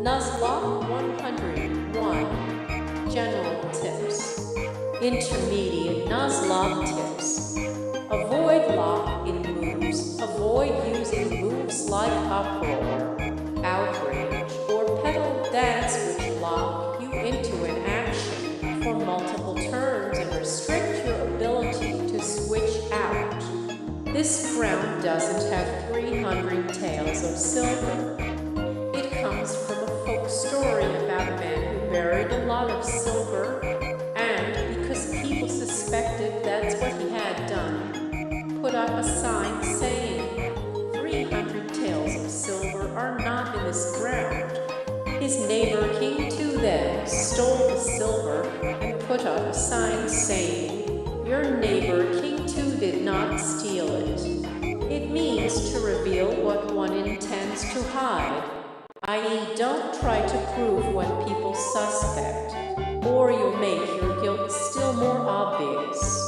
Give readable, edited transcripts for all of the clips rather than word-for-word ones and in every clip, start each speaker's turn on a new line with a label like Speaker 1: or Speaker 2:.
Speaker 1: Nuzlocke 101 General Tips. Intermediate Nuzlocke Tips. Avoid lock-in moves. Avoid using moves like uproar, outrage, or pedal dance which lock you into an action for multiple turns and restrict your ability to switch out. This crown doesn't have 300 tails of silver. It comes from a folk story about a man who buried a lot of silver, and because people suspected that's what he had done, put up a sign saying, 300 taels of silver are not in this ground. His neighbor King Two then stole the silver and put up a sign saying, your neighbor King Two did not steal it. It means to reveal what one intends to hide, i.e., don't try to prove what people suspect, or you'll make your guilt still more obvious.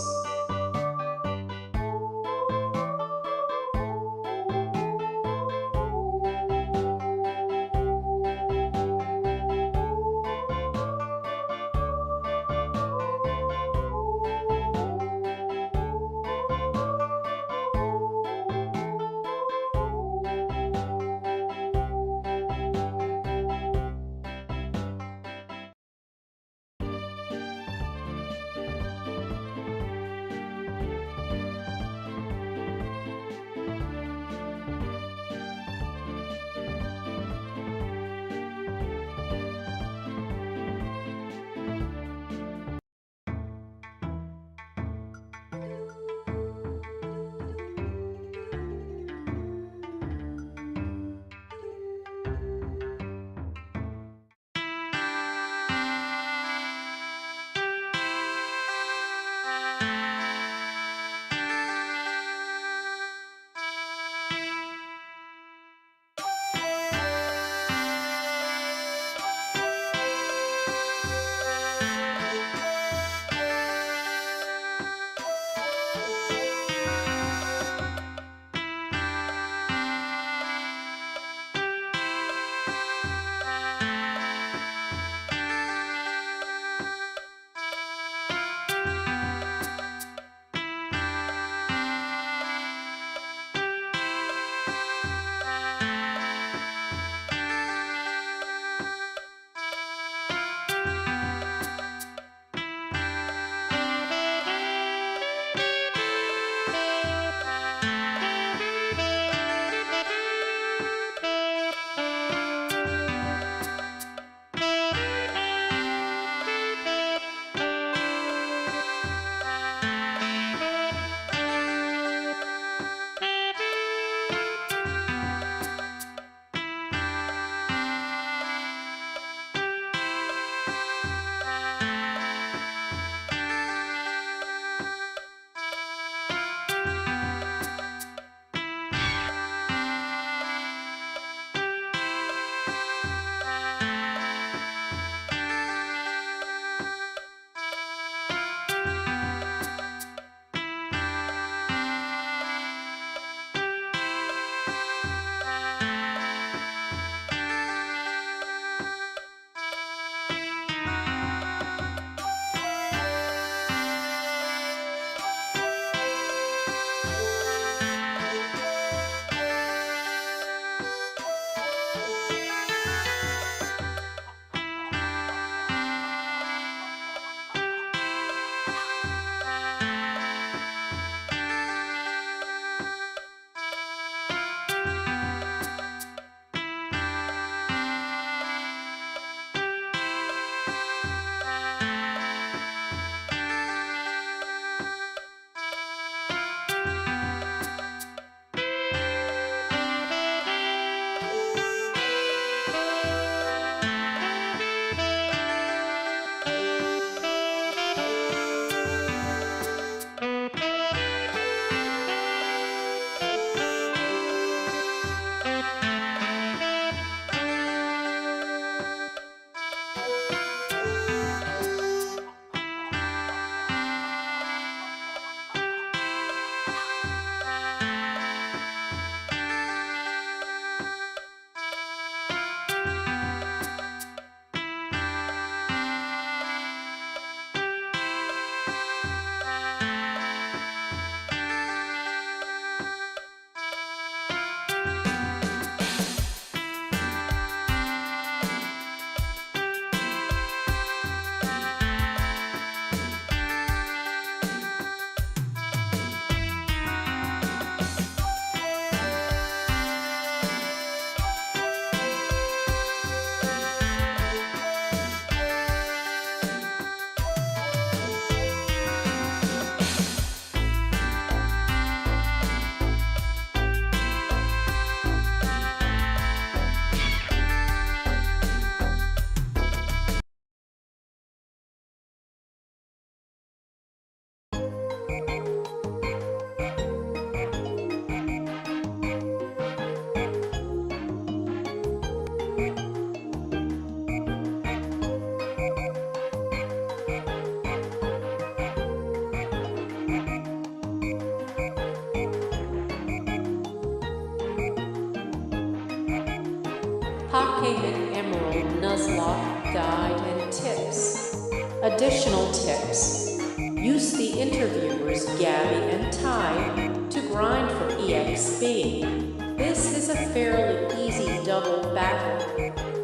Speaker 1: Nuzlocke Guide and Tips. Additional tips. Use the interviewers Gabby and Ty to grind for EXP. This is a fairly easy double battle,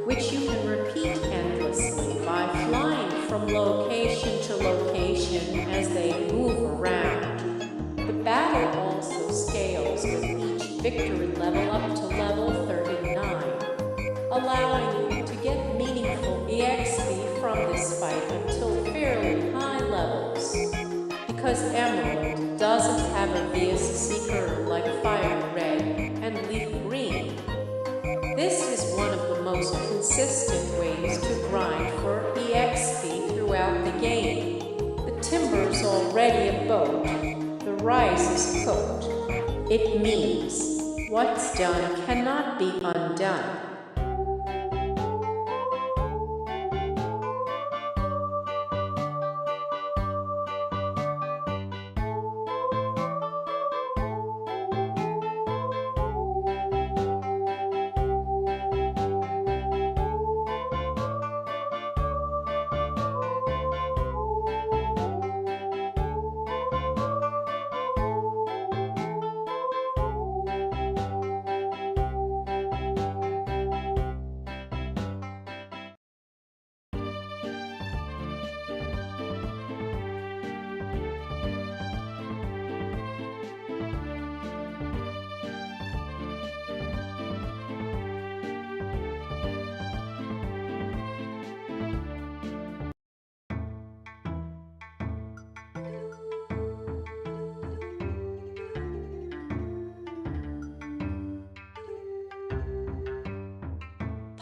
Speaker 1: which you can repeat endlessly by flying from location to location as they move around. The battle also scales with each victory level up to level 39, allowing you to get meaningful EXP from this fight until fairly high levels. Because Emerald doesn't have a VS Seeker like Fire Red and Leaf Green, this is one of the most consistent ways to grind for EXP throughout the game. The timber's already a boat, the rice is cooked. It means what's done cannot be undone.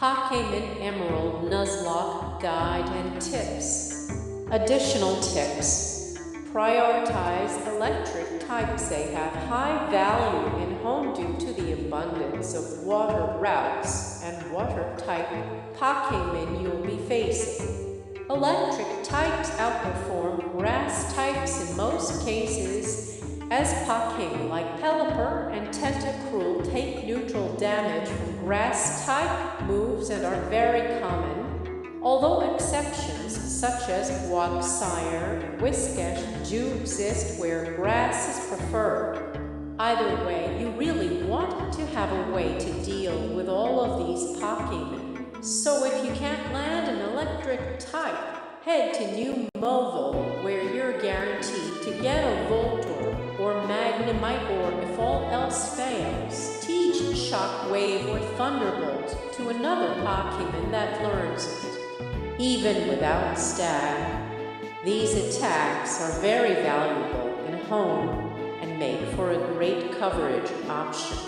Speaker 1: Pokemon Emerald Nuzlocke Guide and Tips. Additional tips. Prioritize electric types. They have high value in home due to the abundance of water routes and water-type Pokemon you'll be facing. Electric types outperform grass types in most cases, as Pokemon like Pelipper and Tentacruel take neutral damage from grass-type moves and are very common, although exceptions such as Quagsire and Whiscash do exist where grass is preferred. Either way, you really want to have a way to deal with all of these Pokemon. So if you can't land an electric type, head to New Mobile, where you're guaranteed to get a Voltorb or Magnemite, or if all else fails, teach Shockwave or Thunderbolt to another Pokemon that learns it. Even without stab, these attacks are very valuable in home and make for a great coverage option.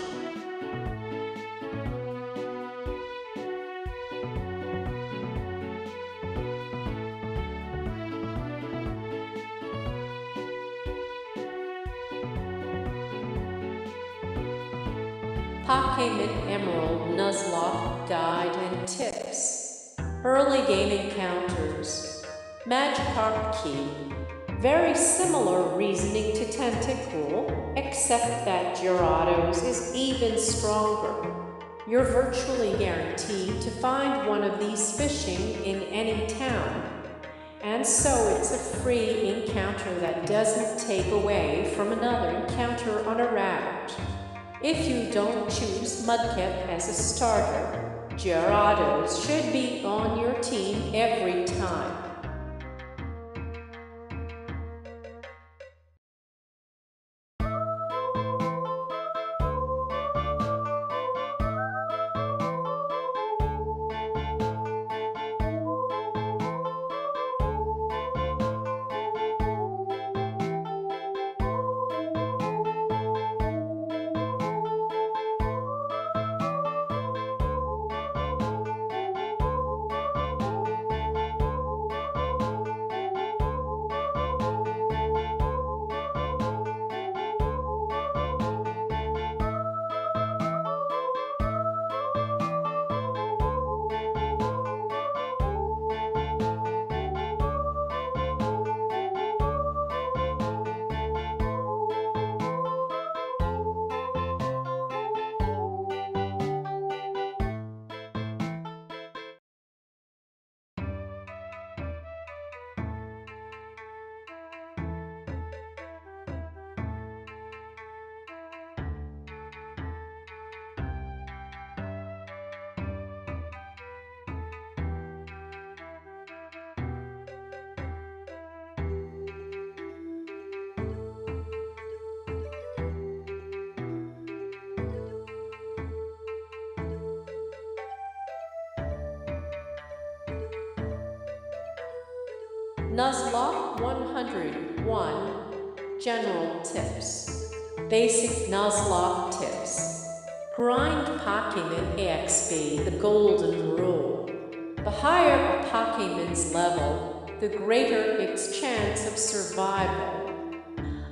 Speaker 1: Pokemon Emerald Nuzlocke Guide and Tips. Early game encounters. Magikarp Key. Very similar reasoning to Tentacruel, except that Gyarados is even stronger. You're virtually guaranteed to find one of these fishing in any town, and so it's a free encounter that doesn't take away from another encounter on a route. If you don't choose Mudkip as a starter, Gyarados should be on your team every time. Nuzlocke 101 General Tips. Basic Nuzlocke Tips. Grind Pokemon EXP, the golden rule. The higher a Pokemon's level, the greater its chance of survival.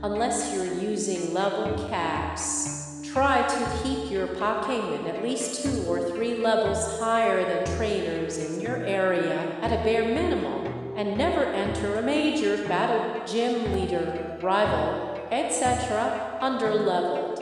Speaker 1: Unless you're using level caps, try to keep your Pokemon at least 2 or 3 levels higher than trainers in your area at a bare minimum, and never enter a major battle, gym leader, rival, etc. under-leveled.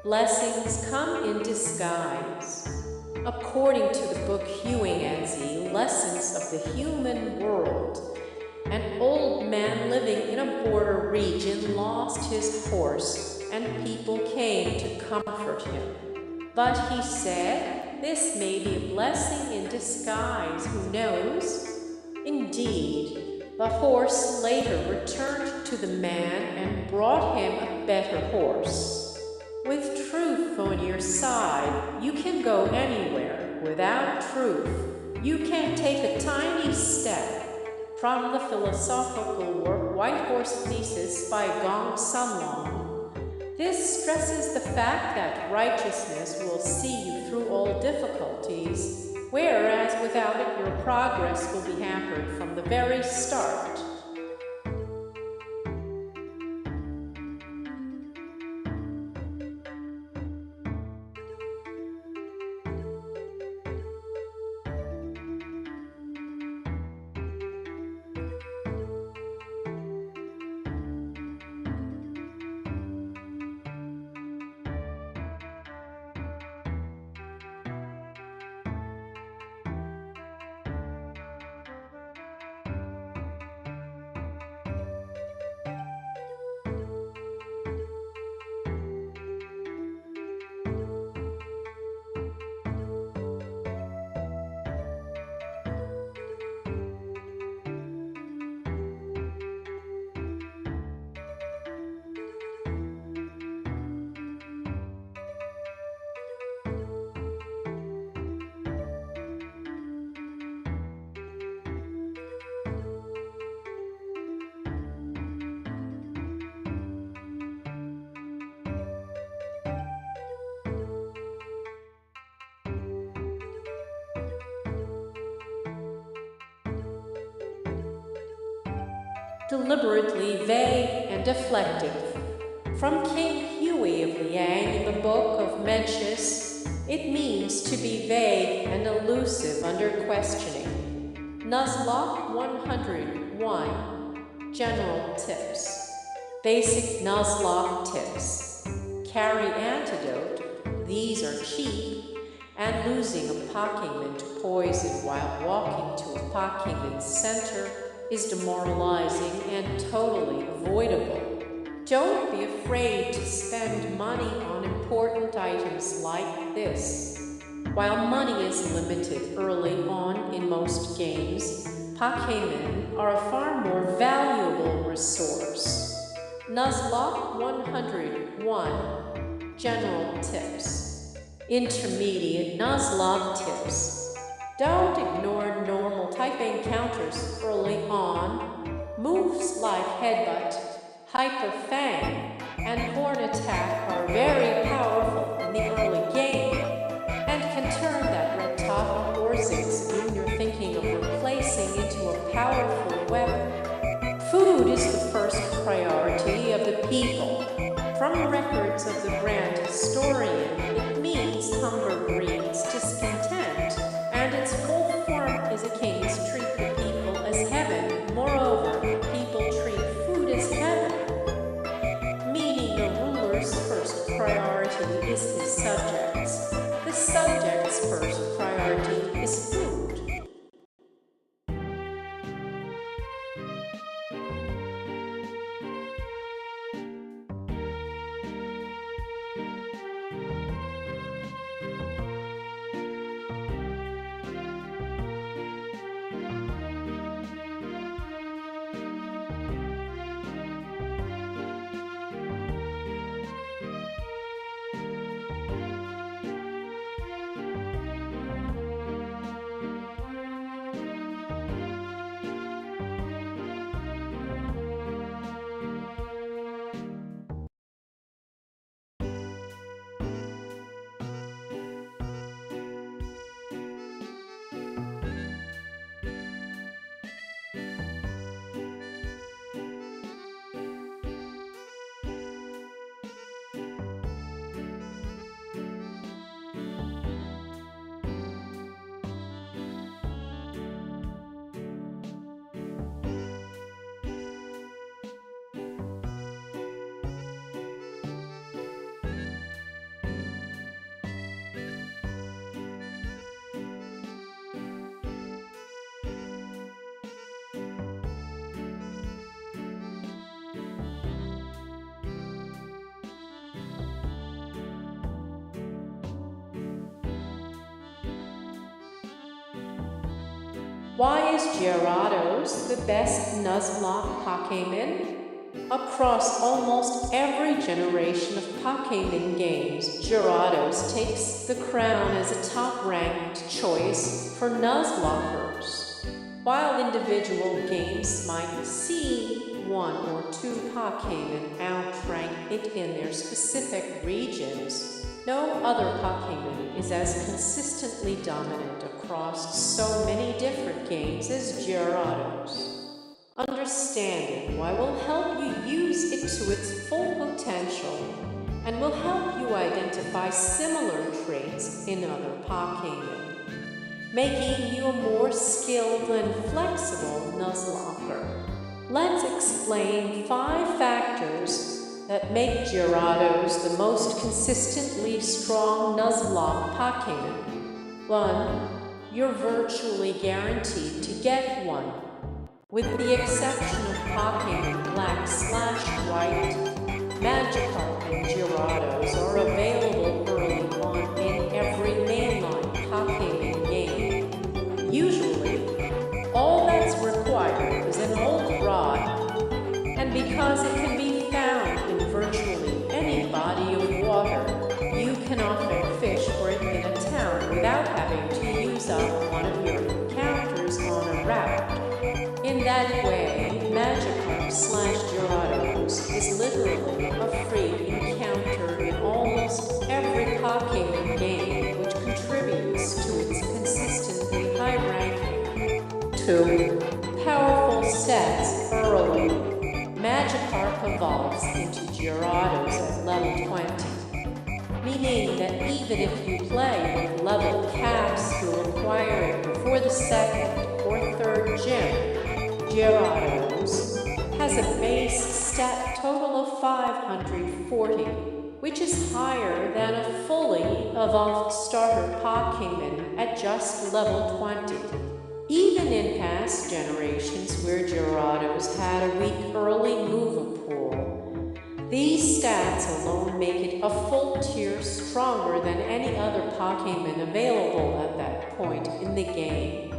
Speaker 1: Blessings come in disguise. According to the book Huang-Zi, Lessons of the Human World, an old man living in a border region lost his horse, and people came to comfort him. But he said, "This may be a blessing in disguise, who knows?" Indeed, the horse later returned to the man and brought him a better horse. With truth on your side, you can go anywhere. Without truth, you can take a tiny step. From the philosophical work White Horse Thesis by Gong Sunlong, this stresses the fact that righteousness will see you through all difficulties, whereas without it your progress will be hampered from the very start. Deliberately vague and deflective. From King Huey of Liang in the Book of Mencius, it means to be vague and elusive under questioning. Nuzlocke 101 General Tips. Basic Nuzlocke Tips. Carry antidote, these are cheap, and losing a Pokemon to poison while walking to a Pokemon Center is demoralizing and totally avoidable. Don't be afraid to spend money on important items like this. While money is limited early on in most games, Pokemon are a far more valuable resource. Nuzlocke 101 General Tips. Intermediate Nuzlocke Tips. Don't ignore normal type encounters early on. Moves like Headbutt, Hyper Fang, and Horn Attack are very powerful in the early game, and can turn that red top or Ziggs whom you're thinking of replacing into a powerful weapon. Food is the first priority of the people. From records of the Grand Historian, it means hunger breeds discontent, and its full form is a king's treat the people as heaven. Moreover, priority is his subjects. The subject's first priority is food. Why is Gyarados the best Nuzlocke Pokémon? Across almost every generation of Pokémon games, Gyarados takes the crown as a top-ranked choice for Nuzlockers. While individual games might see one or two Pokémon outrank it in their specific regions, no other Pokémon is as consistently dominant across so many different games as Gyarados. Understanding why will help you use it to its full potential and will help you identify similar traits in other Pokémon, making you a more skilled and flexible Nuzlocker. Let's explain 5 factors that make Gyarados the most consistently strong Nuzlocke Pokémon. 1. You're virtually guaranteed to get one. With the exception of Pokémon Black/White, Magikarp and Gyarados are available early on in every mainline Pokémon game. Usually, all that's required is an old rod, and because it can be found in virtually any body of water, you can often fish for it in a town without having to use up one of your encounters on a route. In that way, Magikarp/Gyarados is literally a free encounter in almost every Pokémon game, which contributes to its consistently high ranking. 2. Powerful stats early. Magikarp evolves into Gyarados at level 20, meaning that even if you play with level caps to acquire it before the 2nd or 3rd gym, Gyarados has a base stat total of 540, which is higher than a fully evolved starter Pokémon at just level 20. Even in past generations where Gyarados had a weak early move pool, these stats alone make it a full tier stronger than any other Pokémon available at that point in the game.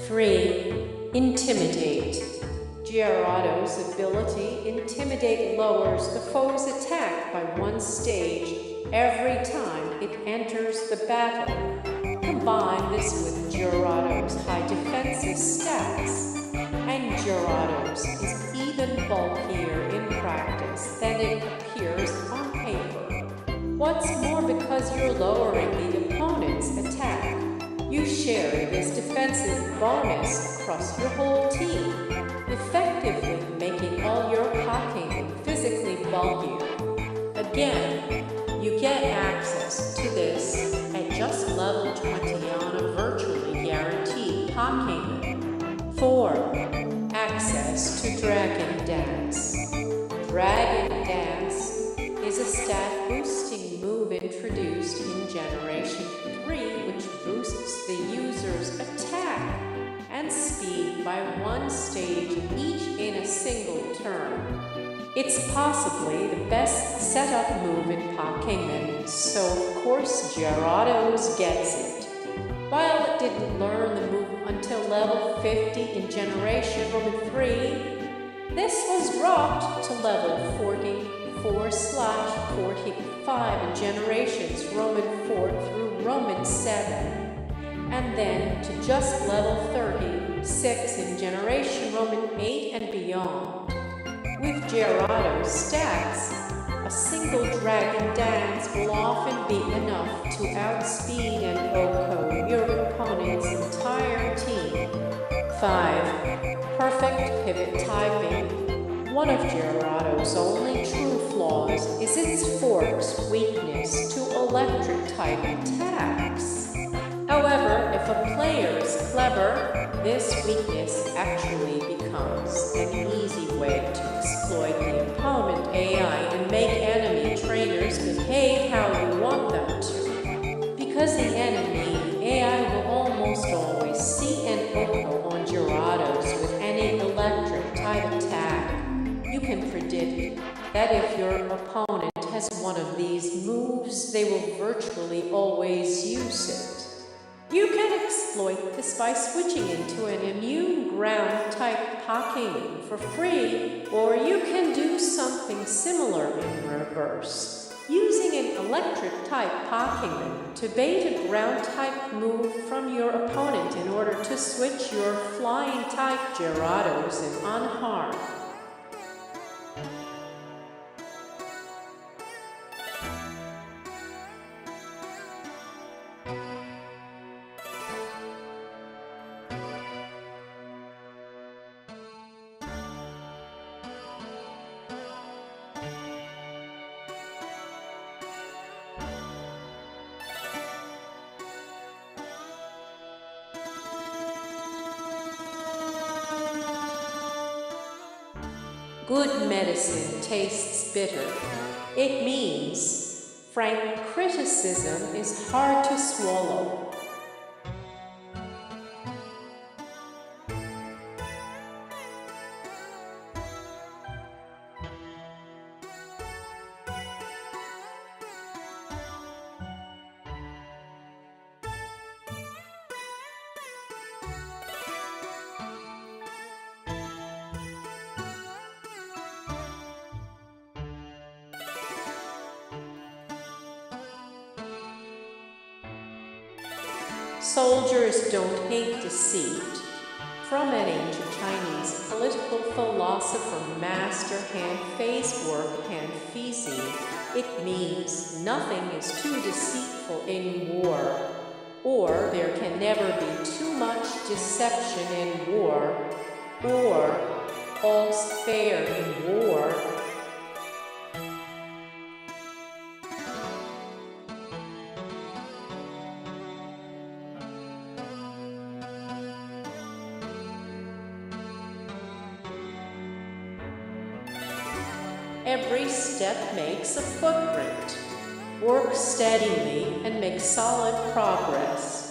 Speaker 1: 3. Intimidate. Gyarados' ability Intimidate lowers the foe's attack by 1 stage every time it enters the battle. Combine this with Gyarados' high defensive stats, and Gyarados is even bulkier in practice than it appears on paper. What's more, because you're lowering the opponent's attack, you share this defensive bonus across your whole team, effectively making all your Pokémon physically bulkier. Again, you get access to this at just level 20 on a virtually guaranteed Pokémon. 4. Access to Dragon Dance. Dragon Dance is a stat-boosting move move introduced in Generation 3 which boosts the user's attack and speed by one stage each in a single turn. It's possibly the best setup move in Pokemon, so of course Gyarados gets it. Violet didn't learn the move until level 50 in Generation 3. This was dropped to level 44/45 in Generations Roman 4 through Roman 7, and then to just level 36 in Generation Roman 8 and beyond. With Gyarados stats, a single Dragon Dance will often be enough to outspeed and OHKO your opponent's entire team. 5. Perfect pivot typing. One of Gyarados' only true flaws is its fork's weakness to electric-type attacks. However, if a player is clever, this weakness actually becomes an easy way to exploit the opponent AI and make enemy trainers behave how you want them to. Because the enemy AI will almost always see an OHKO on Gyarados with any electric-type attack, you can predict that if your opponent has one of these moves, they will virtually always use it. You can exploit this by switching into an immune ground-type Pokemon for free, or you can do something similar in reverse, using an electric-type Pokemon to bait a ground-type move from your opponent in order to switch your flying-type Gyarados in unharmed. Good medicine tastes bitter. It means frank criticism is hard to swallow. Soldiers don't hate deceit. From an ancient Chinese political philosopher, Master Han Fei's work, Han Feizi, it means nothing is too deceitful in war, or there can never be too much deception in war, or all's fair in war. Every step makes a footprint. Work steadily and make solid progress.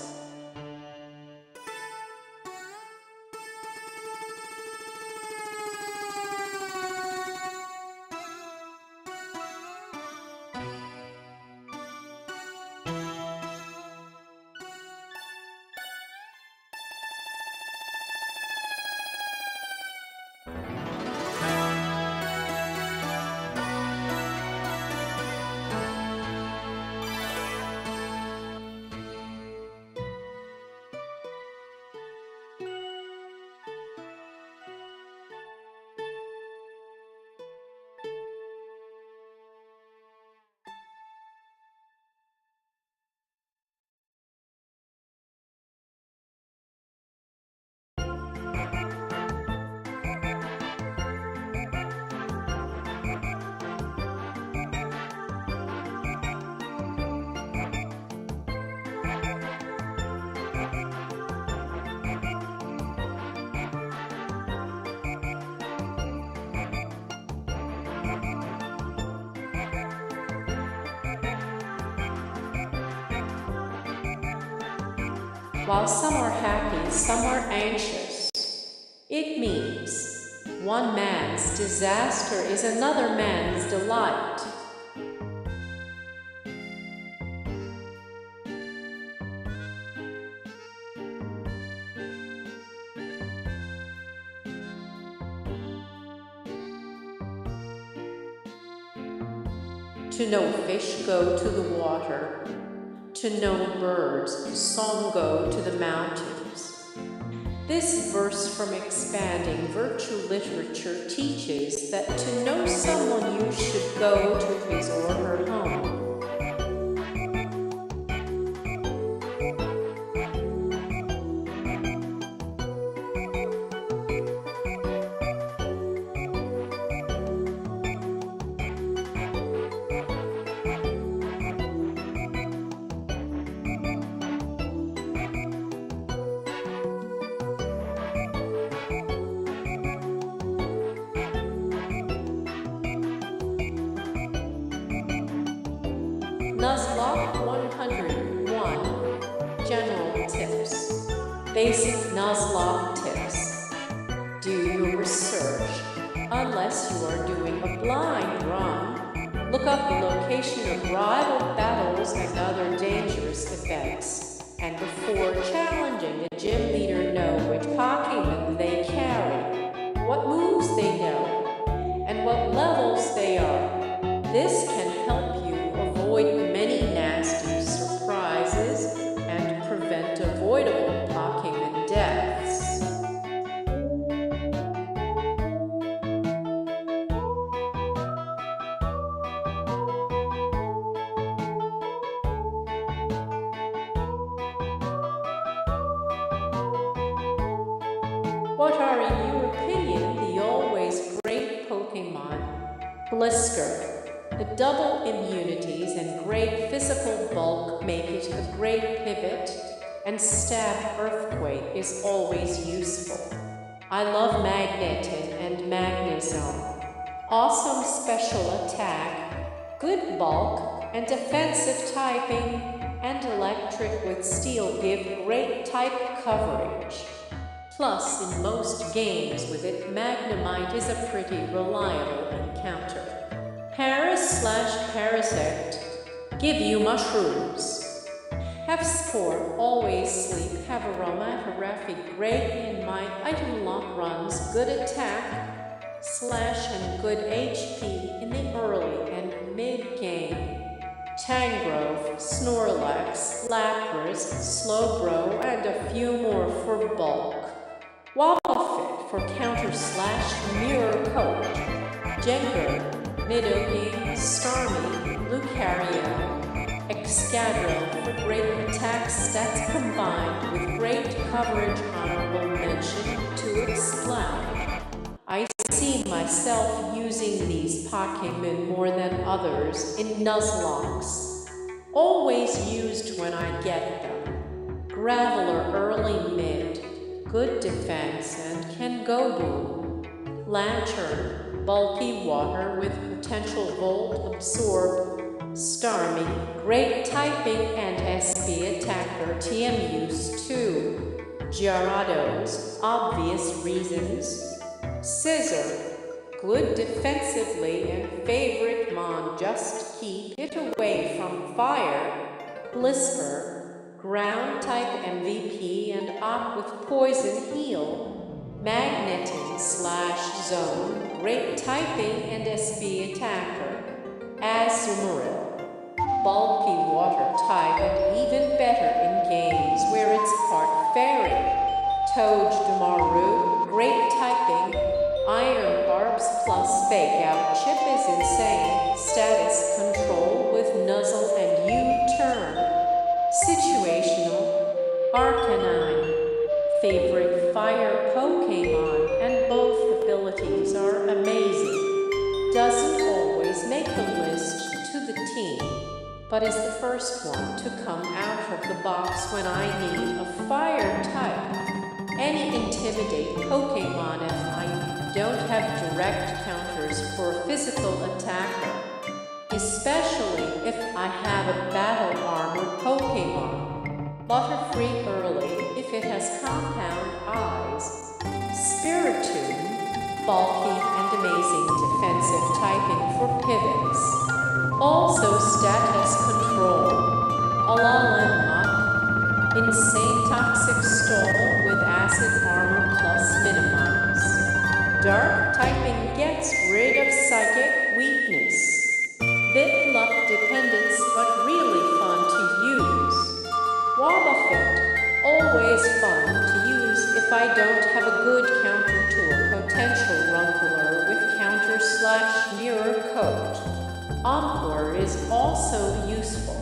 Speaker 1: While some are happy, some are anxious. It means one man's disaster is another man's delight. To no fish go to the water, to no birds song go to the mountains. This verse from expanding virtue literature teaches that to know someone you should go to his or her home. Nuzlocke 101 General Tips. Basic Nuzlocke tips. Do your research. Unless you are doing a blind run, look up the location of rival battles and other dangerous events. And before challenging the gym leader, know which Pokemon they carry, what moves they know, and what levels they are. This can help you avoid many nasty surprises and prevent avoidable Pokemon deaths. What are, in your opinion, the always great Pokemon? Blisker. The double immunities and great physical bulk make it a great pivot, and Stab Earthquake is always useful. I love Magneton and Magnezone. Awesome special attack, good bulk, and defensive typing, and Electric with Steel give great type coverage. Plus, in most games with it, Magnemite is a pretty reliable encounter. Paras/Parasect give you mushrooms. Have Sport, always sleep, have Aroma, have Raffi, great in my item lock runs, good attack, slash and good HP in the early and mid game. Tangrowth, Snorlax, Lapras, Slowbro, and a few more for bulk. Wobbuffet for counter slash mirror coat. Jengar, Nidoking, Starmie, Lucario, Excadrill for great attack stats combined with great coverage. Honorable mention to Exploud. I see myself using these Pokemon more than others in Nuzlockes. Always used when I get them. Graveler early mid, good defense and can go boom. Lantern, bulky water with potential Volt absorb. Starmie, great typing and SP attacker, TM use too. Gyarados, obvious reasons. Scissor, good defensively and favorite Mon, just keep it away from fire. Blisker, ground type MVP and op with poison heal. Magneton / Zone, great typing and SP attacker. Azumarill, bulky water type and even better in games where it's part fairy. Togedemaru, great typing. Iron Barbs plus Fake Out Chip is insane. Status control with Nuzzle and U-turn. Situational. Arcanine, favorite fire Pokemon, and both abilities are amazing. Doesn't always make the list to the team, but is the first one to come out of the box when I need a fire type. Any Intimidate Pokemon if I don't have direct counters for a physical attacker, especially if I have a battle armor Pokemon. Water-free early if it has compound eyes. Spiritomb, bulky and amazing defensive typing for pivots. Also status control. Alalanmak, insane toxic stall with acid armor plus minimize. Dark typing gets rid of psychic weakness. Bit luck dependence but really fun to use. Wobbuffet, always fun to use if I don't have a good counter to a potential runkler with counter/mirror coat. Encore is also useful.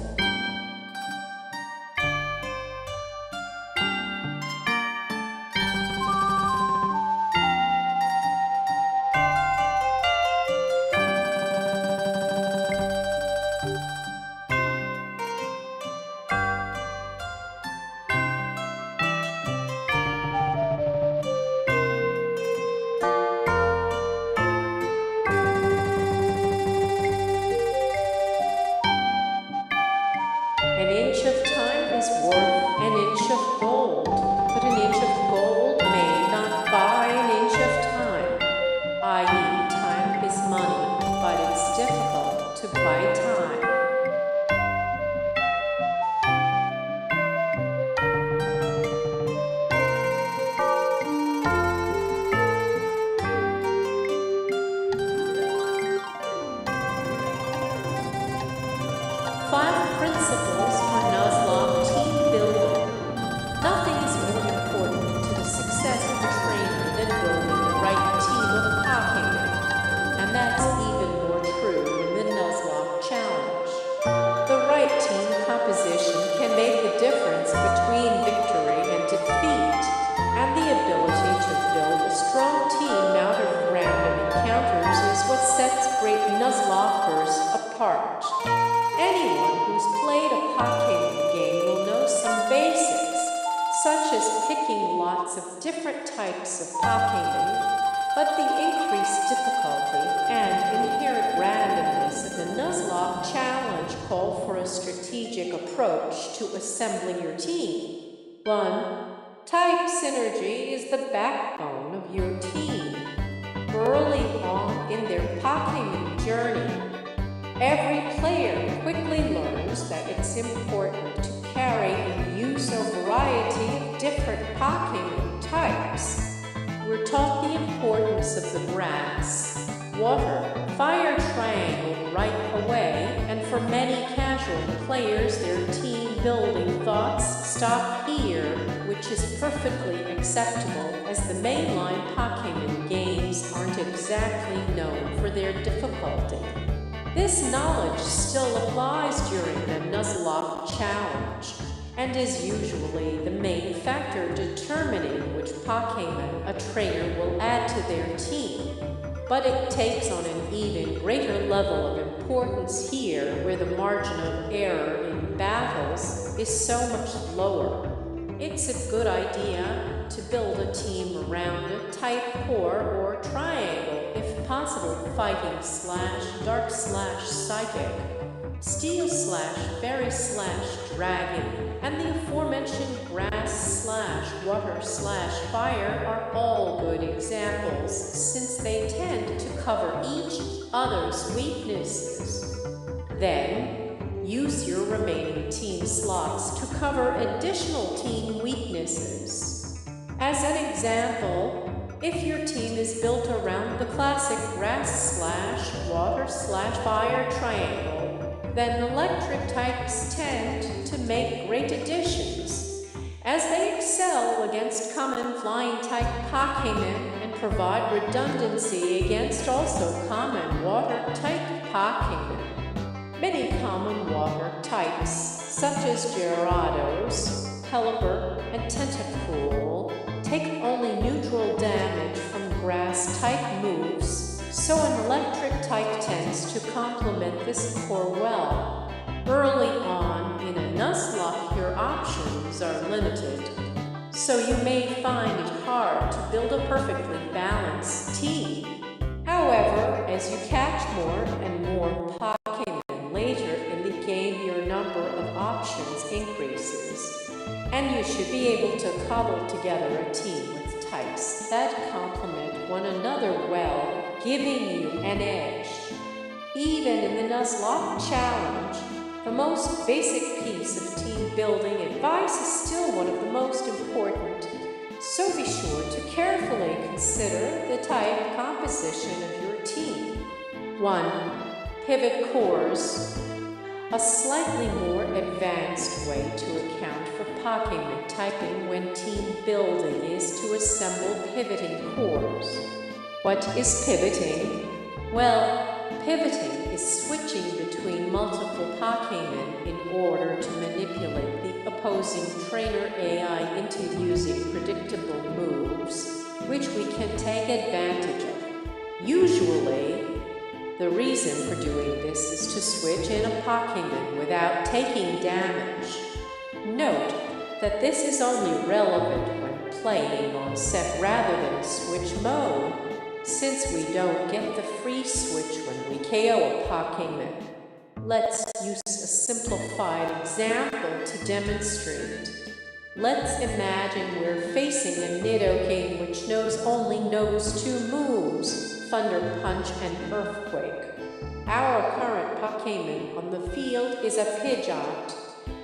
Speaker 1: An inch of time is worth an inch of gold, but an inch of gold may not buy an inch of time. I.e., time is money, but it's difficult to buy time. Five principles for Nuzlocke team building. Nothing is more important to the success of a trainer than building the right team of Pokémon, and that's even more true in the Nuzlocke challenge. The right team composition can make the difference between victory and defeat, and the ability to build a strong team out of random encounters is what sets great Nuzlockers apart. Anyone who's played a Pokémon game will know some basics, such as picking lots of different types of Pokémon, but the increased difficulty and inherent randomness of the Nuzlocke challenge call for a strategic approach to assembling your team. 1. Type synergy is the backbone of your team. Early on in their Pokémon journey, every player quickly learns that it's important to carry and use a variety of different Pokémon types. We're taught the importance of the grass, water, fire triangle right away, and for many casual players, their team building thoughts stop here, which is perfectly acceptable as the mainline Pokémon games aren't exactly known for their difficulty. This knowledge still applies during the Nuzlocke challenge, and is usually the main factor determining which Pokémon a trainer will add to their team. But it takes on an even greater level of importance here, where the margin of error in battles is so much lower. It's a good idea to build a team around a type core or triangle, if possible fighting/dark/psychic, steel/fairy/dragon, and the aforementioned grass/water/fire are all good examples, since they tend to cover each other's weaknesses. Then, use your remaining team slots to cover additional team weaknesses. As an example, if your team is built around the classic grass/water/fire triangle, then electric types tend to make great additions, as they excel against common flying type Pokémon and provide redundancy against also common water type Pokémon. Many common water types, such as Gyarados, Pelipper, and Tentacool, take only neutral damage from grass-type moves, so an electric type tends to complement this core well. Early on in a Nuzlocke, your options are limited, so you may find it hard to build a perfectly balanced team. However, as you catch more and more Pokémon later in the game, your number of options increases. and you should be able to cobble together a team with types that complement one another well, giving you an edge. Even in the Nuzlocke Challenge, the most basic piece of team building advice is still one of the most important, so be sure to carefully consider the type composition of your team. 1. Pivot cores. A slightly more advanced way to account for Pokemon typing when team building is to assemble pivoting cores. What is pivoting? Well, pivoting is switching between multiple Pokemon in order to manipulate the opposing trainer AI into using predictable moves, which we can take advantage of. Usually, the reason for doing this is to switch in a Pokemon without taking damage. Note that this is only relevant when playing on set rather than switch mode, since we don't get the free switch when we KO a Pokemon. Let's use a simplified example to demonstrate. Let's imagine we're facing a Nidoking which only knows two moves, Thunder Punch and Earthquake. Our current Pokemon on the field is a Pidgeot,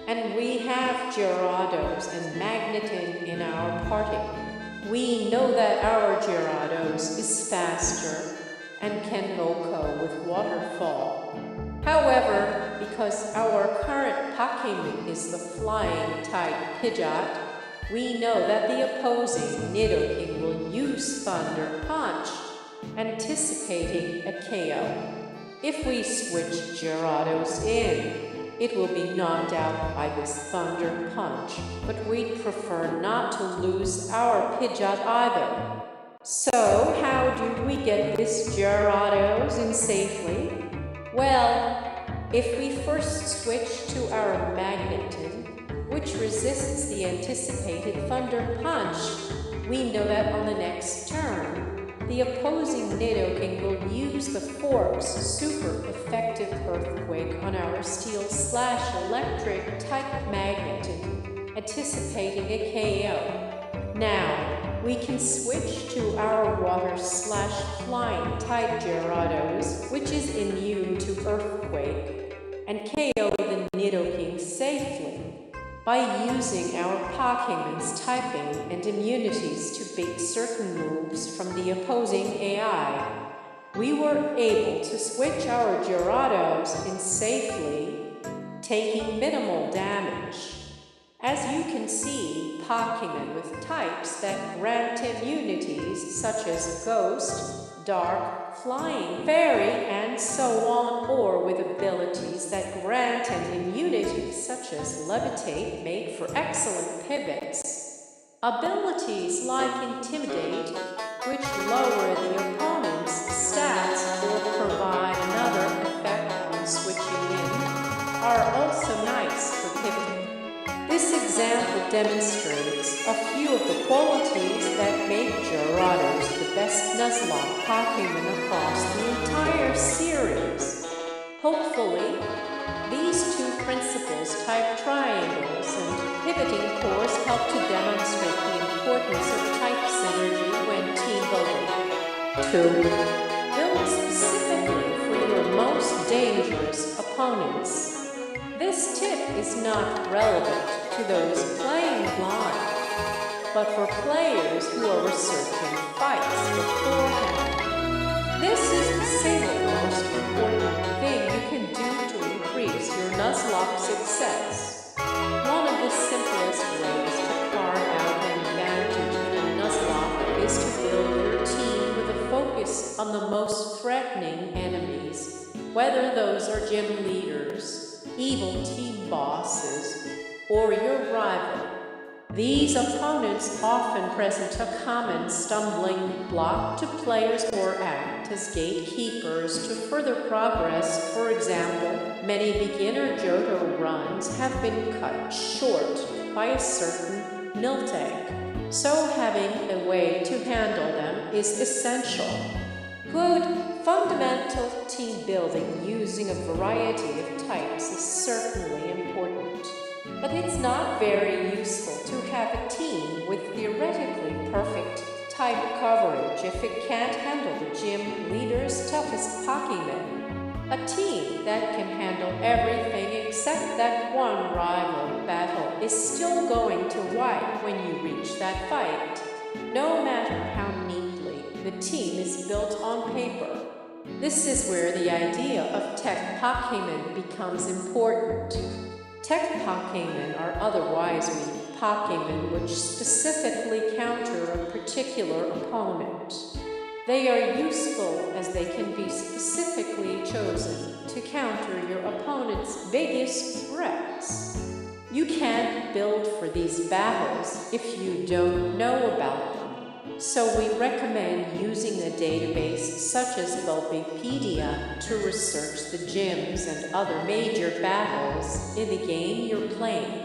Speaker 1: and we have Gyarados and Magneton in our party. We know that our Gyarados is faster and can OHKO with Waterfall. However, because our current Pokemon is the Flying-type Pidgeot, we know that the opposing Nidoking will use Thunder Punch, anticipating a KO. If we switch Gyarados in, it will be knocked out by this Thunder Punch, but we'd prefer not to lose our Pidgeot either. So, how do we get this Gyarados in safely? Well, if we first switch to our Magneton, which resists the anticipated Thunder Punch, we know that on the next turn, the opposing Nidoking will use the Fork's super effective Earthquake on our Steel/Electric type Magneton, anticipating a KO. Now, we can switch to our Water/Flying type Gyarados, which is immune to Earthquake, and KO the Nidoking safely by using our Pokemon's typing and immunities to bait certain moves from the opposing AI. We were able to switch our Gyarados in safely, taking minimal damage. As you can see, Pokemon with types that grant immunities such as Ghost, Dark, Flying, Fairy, and so on, or with abilities that grant an immunity such as Levitate make for excellent pivots. Abilities like Intimidate, which lower the opponent's stats or provide another effect when switching in, are also nice for pivoting. This example demonstrates a few of the qualities that make Gyarados the best Nuzlocke Pokemon across the entire series. Hopefully, these two principles, type triangles and pivoting cores, help to demonstrate the importance of type synergy when team building. 2. Build specifically for your most dangerous opponents. This tip is not relevant to those playing blind, but for players who are researching fights beforehand. This is the single most important thing you can do to increase your Nuzlocke success. One of the simplest ways to carve out an advantage in a Nuzlocke is to build your team with a focus on the most threatening enemies, whether those are gym leaders, evil team bosses, or your rival. These opponents often present a common stumbling block to players or act as gatekeepers to further progress. For example, many beginner Johto runs have been cut short by a certain Miltank, so having a way to handle them is essential. Good, fundamental team building using a variety of types is certainly important. But it's not very useful to have a team with theoretically perfect type coverage if it can't handle the gym leader's toughest Pokemon. A team that can handle everything except that one rival battle is still going to wipe when you reach that fight, no matter how neatly the team is built on paper. This is where the idea of tech Pokemon becomes important. Tech Pokemon are otherwise weak Pokemon which specifically counter a particular opponent. They are useful as they can be specifically chosen to counter your opponent's biggest threats. You can't build for these battles if you don't know about them, so we recommend using a database such as Bulbapedia to research the gyms and other major battles in the game you're playing.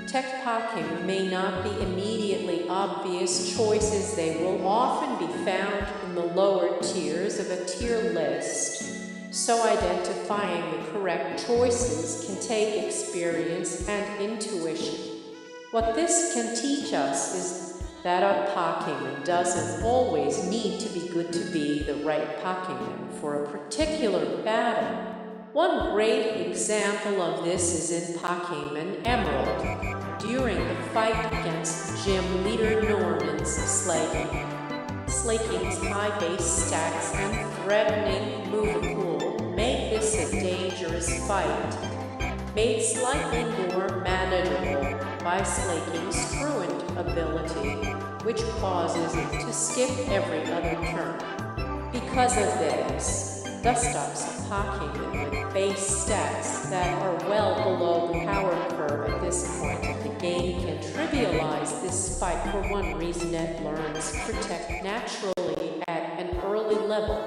Speaker 1: Tech Pokemon may not be immediately obvious choices. They will often be found in the lower tiers of a tier list, so identifying the correct choices can take experience and intuition. What this can teach us is that a Pokemon doesn't always need to be good to be the right Pokemon for a particular battle. One great example of this is in Pokemon Emerald, during the fight against gym leader Norman's Slaking. Slaking's high base stats and threatening move pool make this a dangerous fight, made slightly more manageable by Slaking's truant ability, which causes it to skip every other turn. Because of this, Dustop's Pokemon with base stats that are well below the power curve at this point of the game can trivialize this fight for one reason: it learns Protect naturally at an early level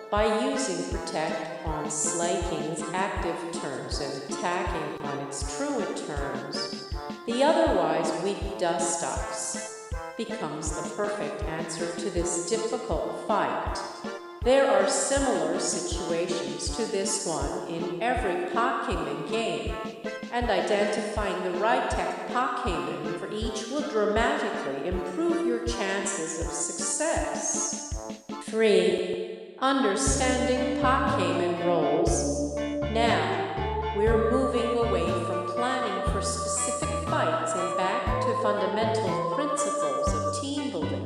Speaker 1: by using Protect on Slaking's active turns and attacking on its truant turns. The otherwise weak Dustops becomes the perfect answer to this difficult fight. There are similar situations to this one in every Pokemon game, and identifying the right tech Pokemon for each will dramatically improve your chances of success. 3. Understanding Pokemon roles. Now, we're moving away from planning for specific fights and back to fundamental principles of team building.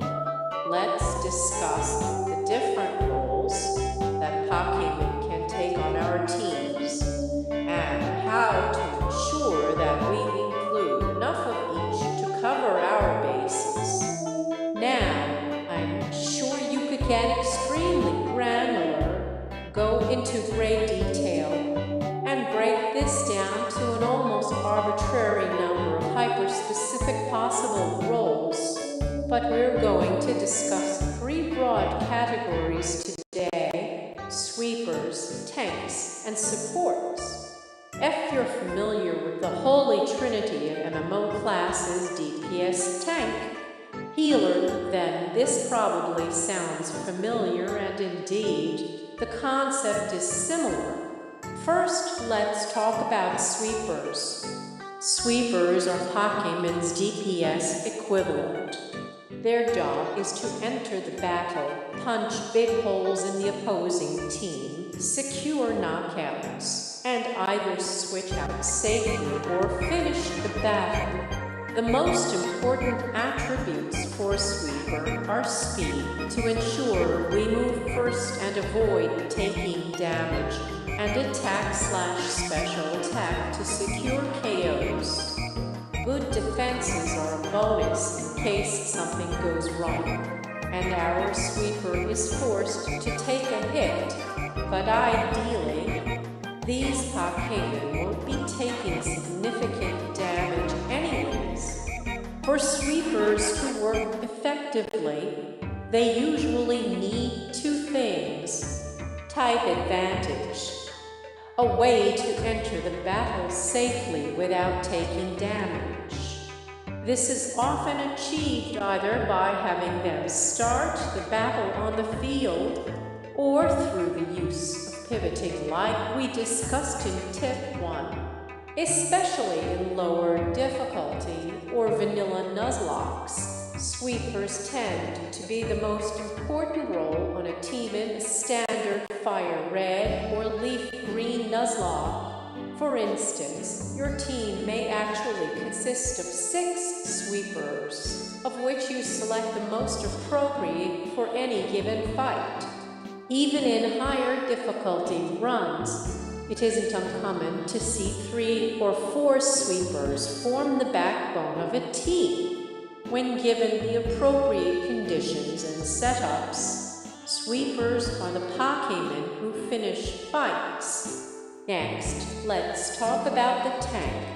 Speaker 1: Let's discuss the different roles that Pokemon can take on our teams and how to ensure that we include enough of each to cover our bases. Now, I'm sure you could get extremely granular, go into great detail, and break this down to an almost arbitrary number of hyper-specific possible roles. But we're going to discuss 3 broad categories today: sweepers, tanks, and supports. If you're familiar with the holy trinity of MMO classes, DPS, tank, healer, then this probably sounds familiar, and indeed, the concept is similar. First, let's talk about sweepers. Sweepers are Pokemon's DPS equivalent. Their job is to enter the battle, punch big holes in the opposing team, secure knockouts, and either switch out safely or finish the battle. The most important attributes for a sweeper are speed, to ensure we move first and avoid taking damage, and attack/special attack to secure KOs. Good defenses are a bonus in case something goes wrong, and our sweeper is forced to take a hit, but ideally, these Pokemon won't be taking significant damage anyways. For sweepers to work effectively, they usually need 2 things: type advantage, a way to enter the battle safely without taking damage. This is often achieved either by having them start the battle on the field or through the use of pivoting like we discussed in Tip 1. Especially in lower difficulty or vanilla Nuzlockes, sweepers tend to be the most important role on a team in standard fire red or leaf green Nuzlocke. For instance, your team may actually consist of 6 sweepers, of which you select the most appropriate for any given fight. Even in higher difficulty runs, it isn't uncommon to see 3 or 4 sweepers form the backbone of a team. When given the appropriate conditions and setups, sweepers are the Pokémon who finish fights. Next, let's talk about the tank.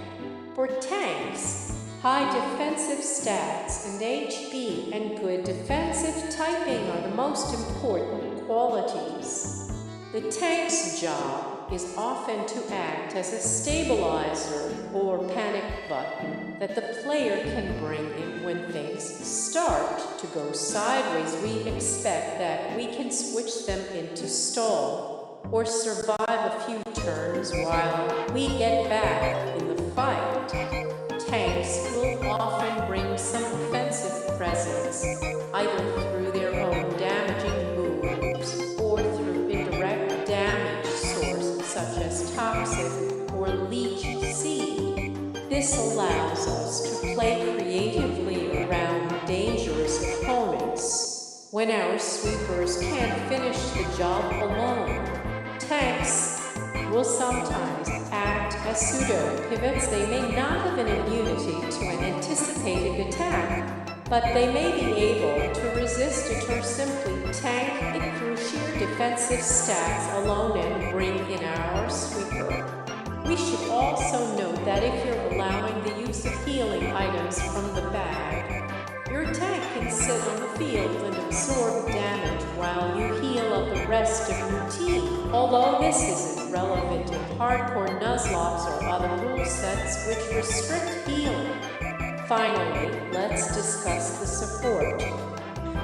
Speaker 1: For tanks, high defensive stats and HP and good defensive typing are the most important qualities. The tank's job is often to act as a stabilizer or panic button that the player can bring in when things start to go sideways. We expect that we can switch them into stall or survive a few turns while we get back in the fight. Tanks will often bring some offensive presence, either through their own damaging moves or through indirect damage sources such as toxic or leech seed. This allows us to play creatively around dangerous opponents. When our sweepers can't finish the job alone, tanks will sometimes act as pseudo-pivots. They may not have an immunity to an anticipated attack, but they may be able to resist it or simply tank it through sheer defensive stats alone and bring in our sweeper. We should also note that if you're allowing the use of healing items from the bag, your tank can sit on the field and absorb damage while you heal up the rest of your team. Although this isn't relevant in hardcore Nuzlockes or other rule sets which restrict healing. Finally, let's discuss the support.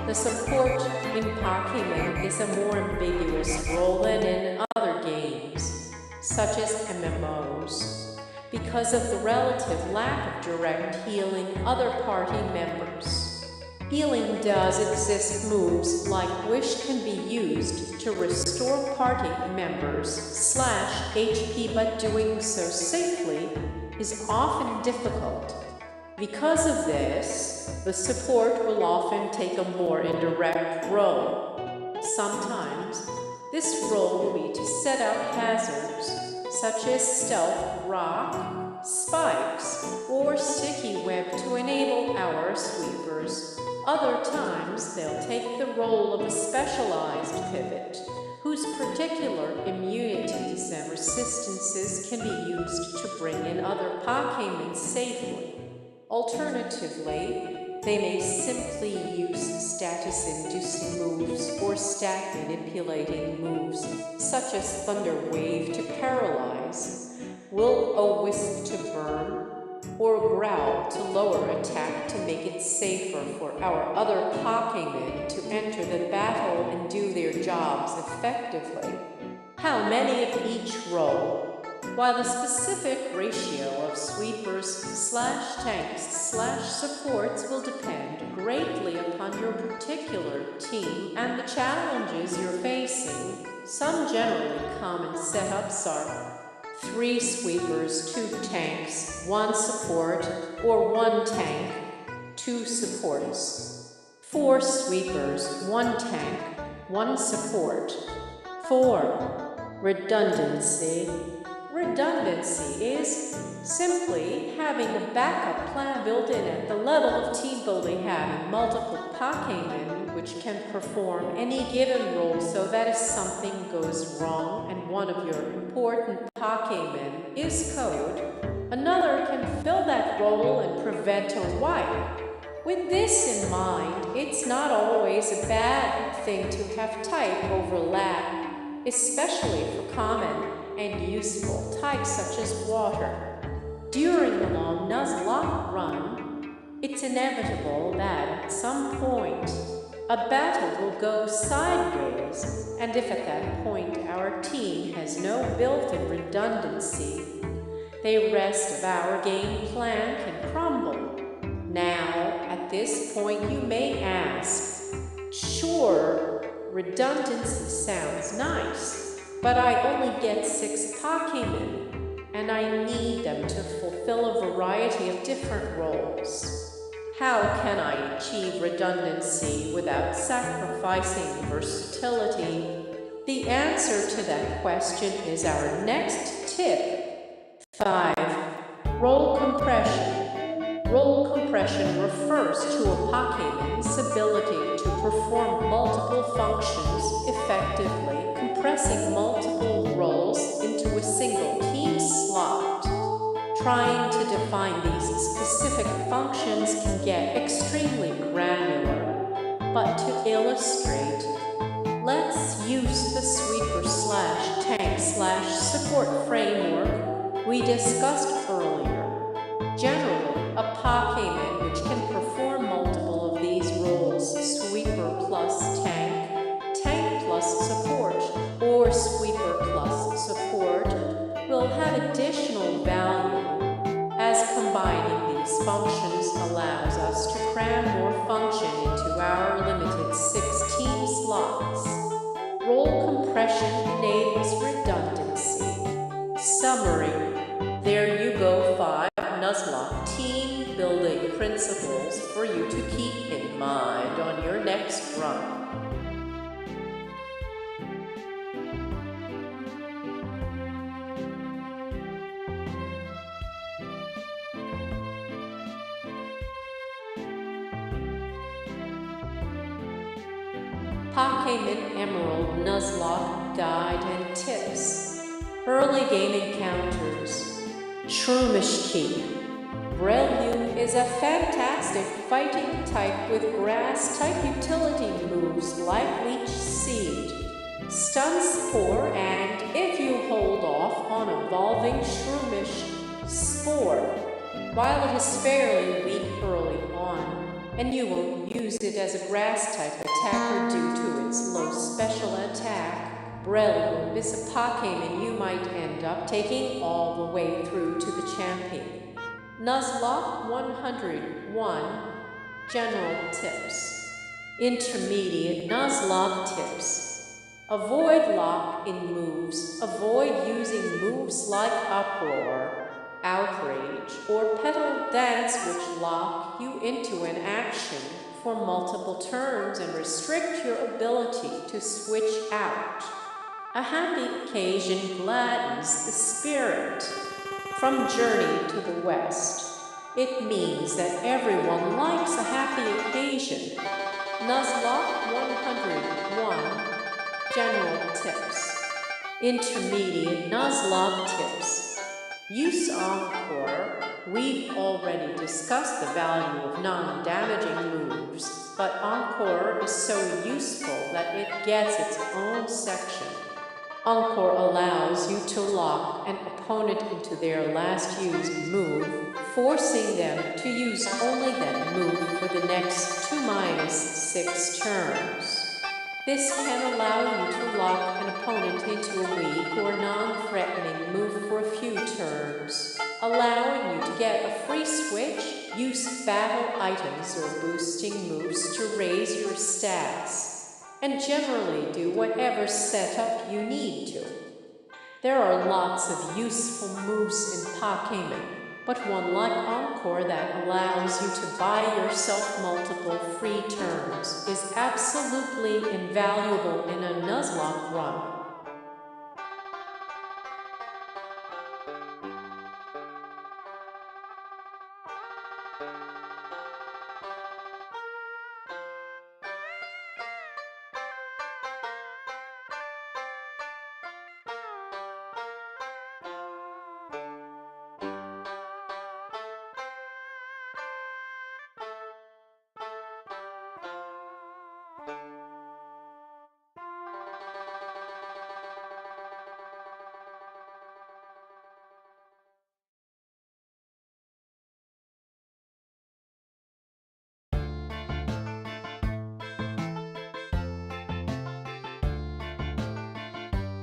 Speaker 1: The support in Pokémon is a more ambiguous role than in other games, such as MMOs, because of the relative lack of direct healing other party members. Healing does exist. Moves like Wish can be used to restore party members /HP, but doing so safely is often difficult. Because of this, the support will often take a more indirect role. Sometimes, this role will be to set up hazards, such as stealth rock, spikes, or sticky web to enable our sweepers. Other times, they'll take the role of a specialized pivot, whose particular immunities and resistances can be used to bring in other Pokémon safely. Alternatively, they may simply use status-inducing moves or stat-manipulating moves, such as Thunder Wave to paralyze, Will-O-Wisp to burn, or Growl to lower attack to make it safer for our other Pokémon to enter the battle and do their jobs effectively. How many of each role? While the specific ratio of sweepers/tanks/supports will depend greatly upon your particular team and the challenges you're facing, some generally common setups are 3 sweepers, 2 tanks, 1 support, or 1 tank, 2 supports. 4 sweepers, 1 tank, 1 support. 4. Redundancy. Redundancy is simply having a backup plan built in at the level of team building, having multiple Pokémon which can perform any given role so that if something goes wrong and one of your important Pokémon is code, another can fill that role and prevent a wipe. With this in mind, it's not always a bad thing to have type overlap, especially for common and useful types such as water. During the long Nuzlocke run, it's inevitable that at some point a battle will go sideways, and if at that point our team has no built-in redundancy, the rest of our game plan can crumble. Now, at this point, you may ask, sure, redundancy sounds nice, but I only get 6 Pokemon, and I need them to fulfill a variety of different roles. How can I achieve redundancy without sacrificing versatility? The answer to that question is our next tip. 5. Role compression. Role compression refers to a Pokemon's ability to perform multiple functions effectively, compressing multiple roles into a single team slot. Trying to define these specific functions can get extremely granular, but to illustrate, let's use the sweeper/tank/support framework we discussed earlier. Generally, a Pokemon which can perform multiple of these roles, sweeper plus tank, tank plus support, or sweeper plus support, will have additional value, as combining these functions allows us to cram more function into our limited 6-team slots. Role compression enables redundancy. Summary. There you go, 5 Nuzlocke team building principles for you to keep in mind on your next run. Pokemon Emerald Nuzlocke Guide and Tips. Early game encounters. Shroomish Key. Breloom is a fantastic fighting type with grass-type utility moves like Leech Seed, Stun Spore, and if you hold off on evolving Shroomish Spore. While it is fairly weak early on, and you will use it as a grass-type attacker due to its low special attack, Breloom is a Pokemon you might end up taking all the way through to the champion. Nuzlocke 101 General Tips. Intermediate Nuzlocke Tips. Avoid lock-in moves. Avoid using moves like Uproar, Outrage, or Petal Dance, which lock you into an action for multiple turns and restrict your ability to switch out. A happy occasion gladdens the spirit. From Journey to the West, it means that everyone likes a happy occasion. Nuzlocke 101 General Tips. Intermediate Nuzlocke Tips. Use Encore. We've already discussed the value of non-damaging moves, but Encore is so useful that it gets its own section. Encore allows you to lock an opponent into their last used move, forcing them to use only that move for the next 2-6 turns. This can allow you to lock an opponent into a weak or non-threatening move for a few turns, allowing you to get a free switch, use battle items or boosting moves to raise your stats, and generally do whatever setup you need to. There are lots of useful moves in Pokemon, but one like Encore that allows you to buy yourself multiple free turns is absolutely invaluable in a Nuzlocke run.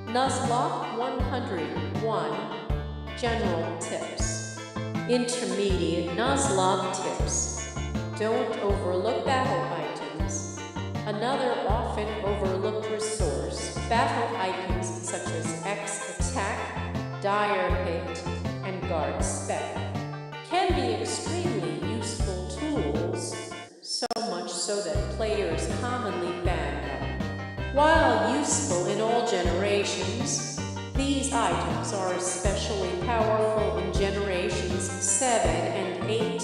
Speaker 1: Nuzlocke 101 General tips. Intermediate Nuzlocke tips. Don't overlook battle items. Another often overlooked resource, battle items such as X attack, dire hit, and guard spec can be extremely useful tools, so much so that players commonly ban them. While useful in all generations, these items are especially powerful in generations 7 and 8,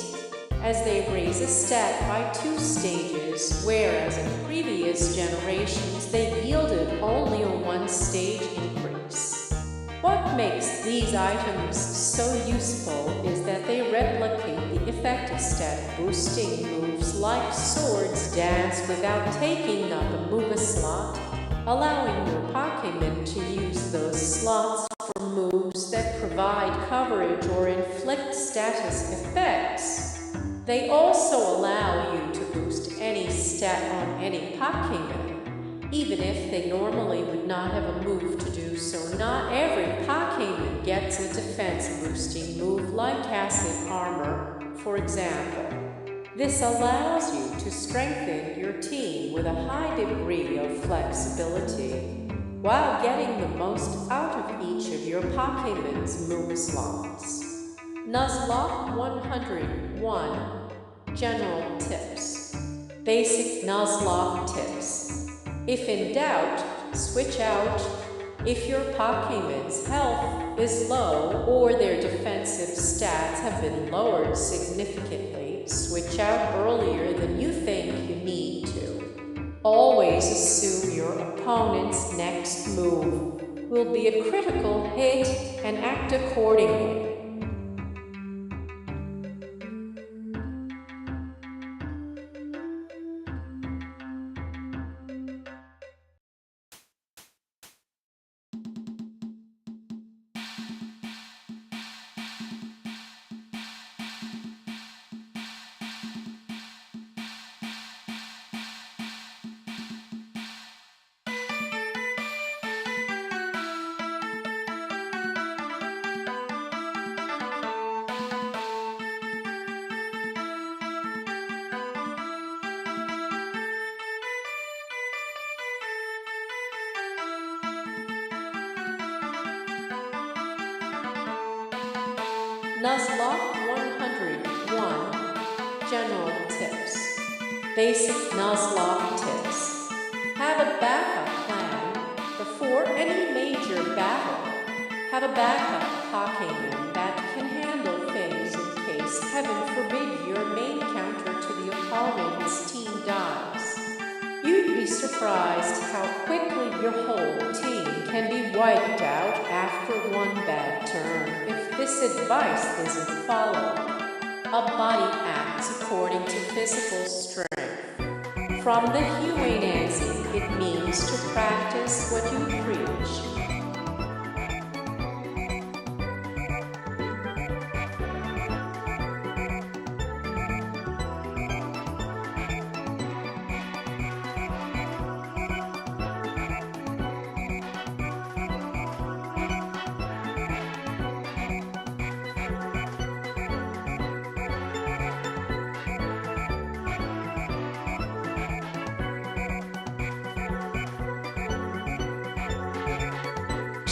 Speaker 1: as they raise a stat by 2 stages, whereas in previous generations they yielded only a 1-stage increase. What makes these items so useful is that they replicate the effective stat boosting moves like Swords Dance without taking up a move slot, allowing your Pokémon to use those slots for moves that provide coverage or inflict status effects. They also allow you to boost any stat on any Pokémon, even if they normally would not have a move to do so. Not every Pokémon gets a defense-boosting move like Acid Armor, for example. This allows you to strengthen your team with a high degree of flexibility, while getting the most out of each of your Pokémon's move slots. Nuzlocke 101 General Tips. Basic Nuzlocke tips. If in doubt, switch out. If your Pokémon's health is low or their defensive stats have been lowered significantly, switch out earlier than you think you need to. Always assume your opponent's next move will be a critical hit and act accordingly. Nuzlocke 101 General Tips. Basic Nuzlocke tips. Have a backup plan before any major battle. Have a backup Pokémon that can handle things in case, heaven forbid, your main counter to the opponent's team dies. You'd be surprised how quickly your whole team can be wiped out after one bad turn if this advice isn't followed. A body acts according to physical strength. From the Humanancy, it means to practice what you preach.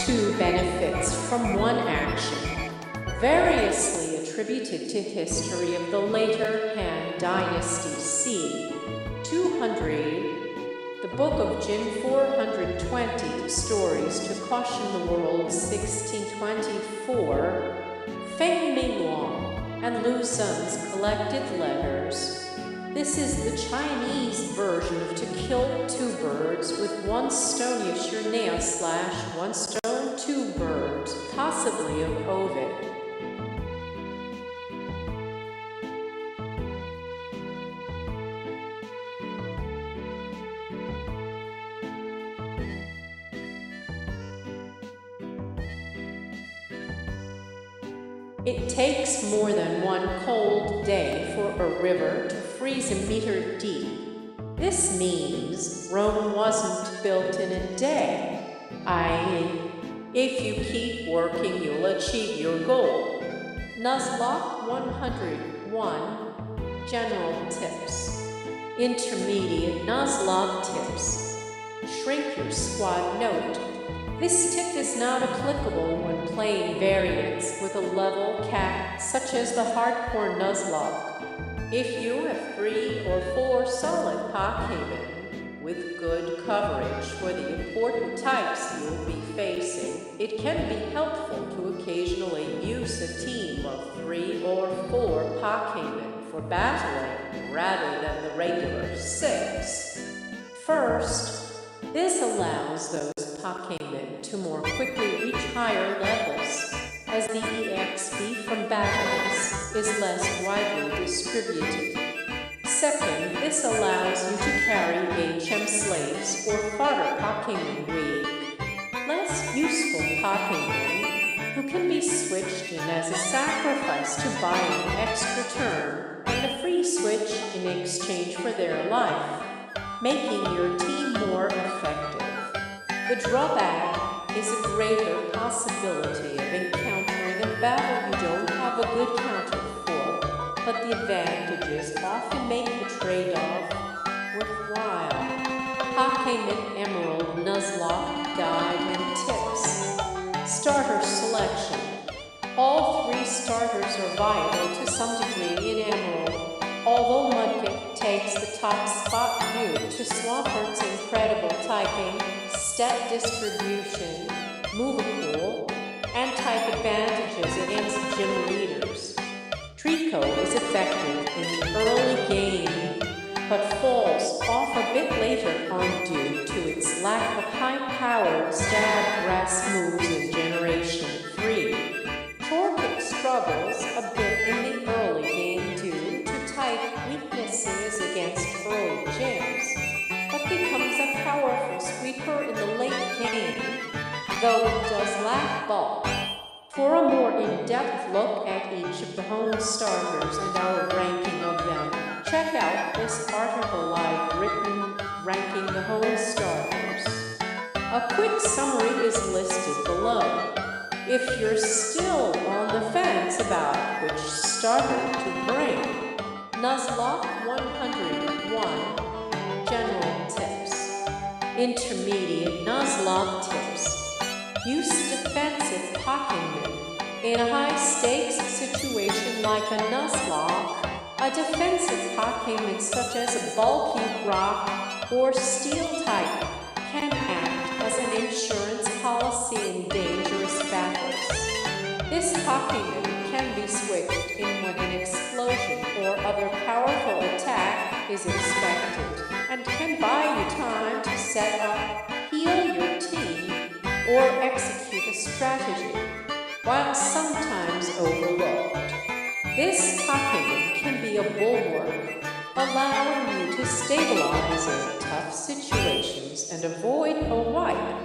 Speaker 1: Two benefits from one action, variously attributed to history of the later Han Dynasty c. 200, the Book of Jin 420, Stories to Caution the World 1624, Feng Mingluang and Lu Sun's collected letters. This is the Chinese version of To Kill Two Birds with One Stone. Use your nail / One Stone, Two Birds, possibly of Ovid. It takes more than one cold day for a river to freeze a meter deep. This means Rome wasn't built in a day, i.e., If you keep working, you'll achieve your goal. Nuzlocke 101 General Tips. Intermediate Nuzlocke Tips. Shrink your squad note. This tip is not applicable when playing variants with a level cap such as the Hardcore Nuzlocke. If you have 3 or 4 solid Pokemon with good coverage for the important types you'll be facing, it can be helpful to occasionally use a team of 3 or 4 Pokemon for battling rather than the regular 6. First, this allows those Pokemon to more quickly reach higher levels, as the EXP from battles is less widely distributed. Second, this allows you to carry HM slaves or fodder Pokemon weed, less useful Pokemon who can be switched in as a sacrifice to buy an extra turn and a free switch in exchange for their life, making your team more effective. The drawback is a greater possibility of encountering a battle you don't have a good counter for, but the advantages often make the trade-off worthwhile. Pokemon Emerald Nuzlocke Guide and Tips. Starter Selection. All 3 starters are viable to some degree in Emerald, although Mudkip takes the top spot due to Swampert's incredible typing, stat distribution, move pool, and type advantages against gym leaders. Trico is effective in the early game, but falls off a bit later on due to its lack of high-powered stab grass moves in Generation 3. Torchic struggles a bit in the early game due to type weaknesses against early gyms, but becomes a powerful sweeper in the late game, though it does lack bulk. For a more in-depth look at each of the home starters and our ranking of them, check out this article I've written ranking the home starters. A quick summary is listed below. If you're still on the fence about which starter to bring, Nuzlocke 101 General Tips. Intermediate Nuzlocke Tips. Use defensive Pokemon. In a high-stakes situation like a Nuzlocke, a defensive Pokemon such as a bulky rock or steel type can act as an insurance policy in dangerous battles. This Pokemon can be switched in when an explosion or other powerful attack is expected, and can buy you time to set up, heal your team, or execute a strategy, while sometimes overlooked. This Pokemon can be a bulwark, allowing you to stabilize in tough situations and avoid a wipe.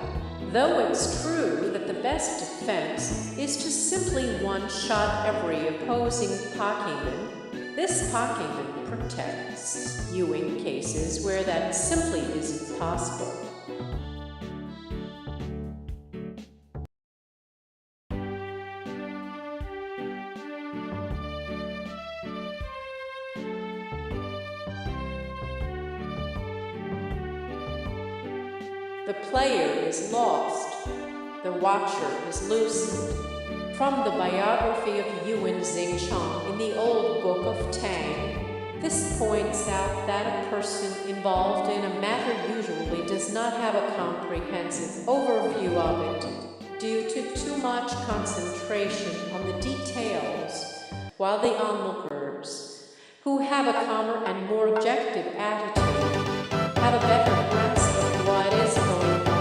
Speaker 1: Though it's true that the best defense is to simply one-shot every opposing Pokemon, this Pokemon protects you in cases where that simply isn't possible. The player is lost. The watcher is loosened. From the biography of Yuan Xingchong in the Old Book of Tang, this points out that a person involved in a matter usually does not have a comprehensive overview of it due to too much concentration on the details, while the onlookers, who have a calmer and more objective attitude, have a better grasp of what is going on.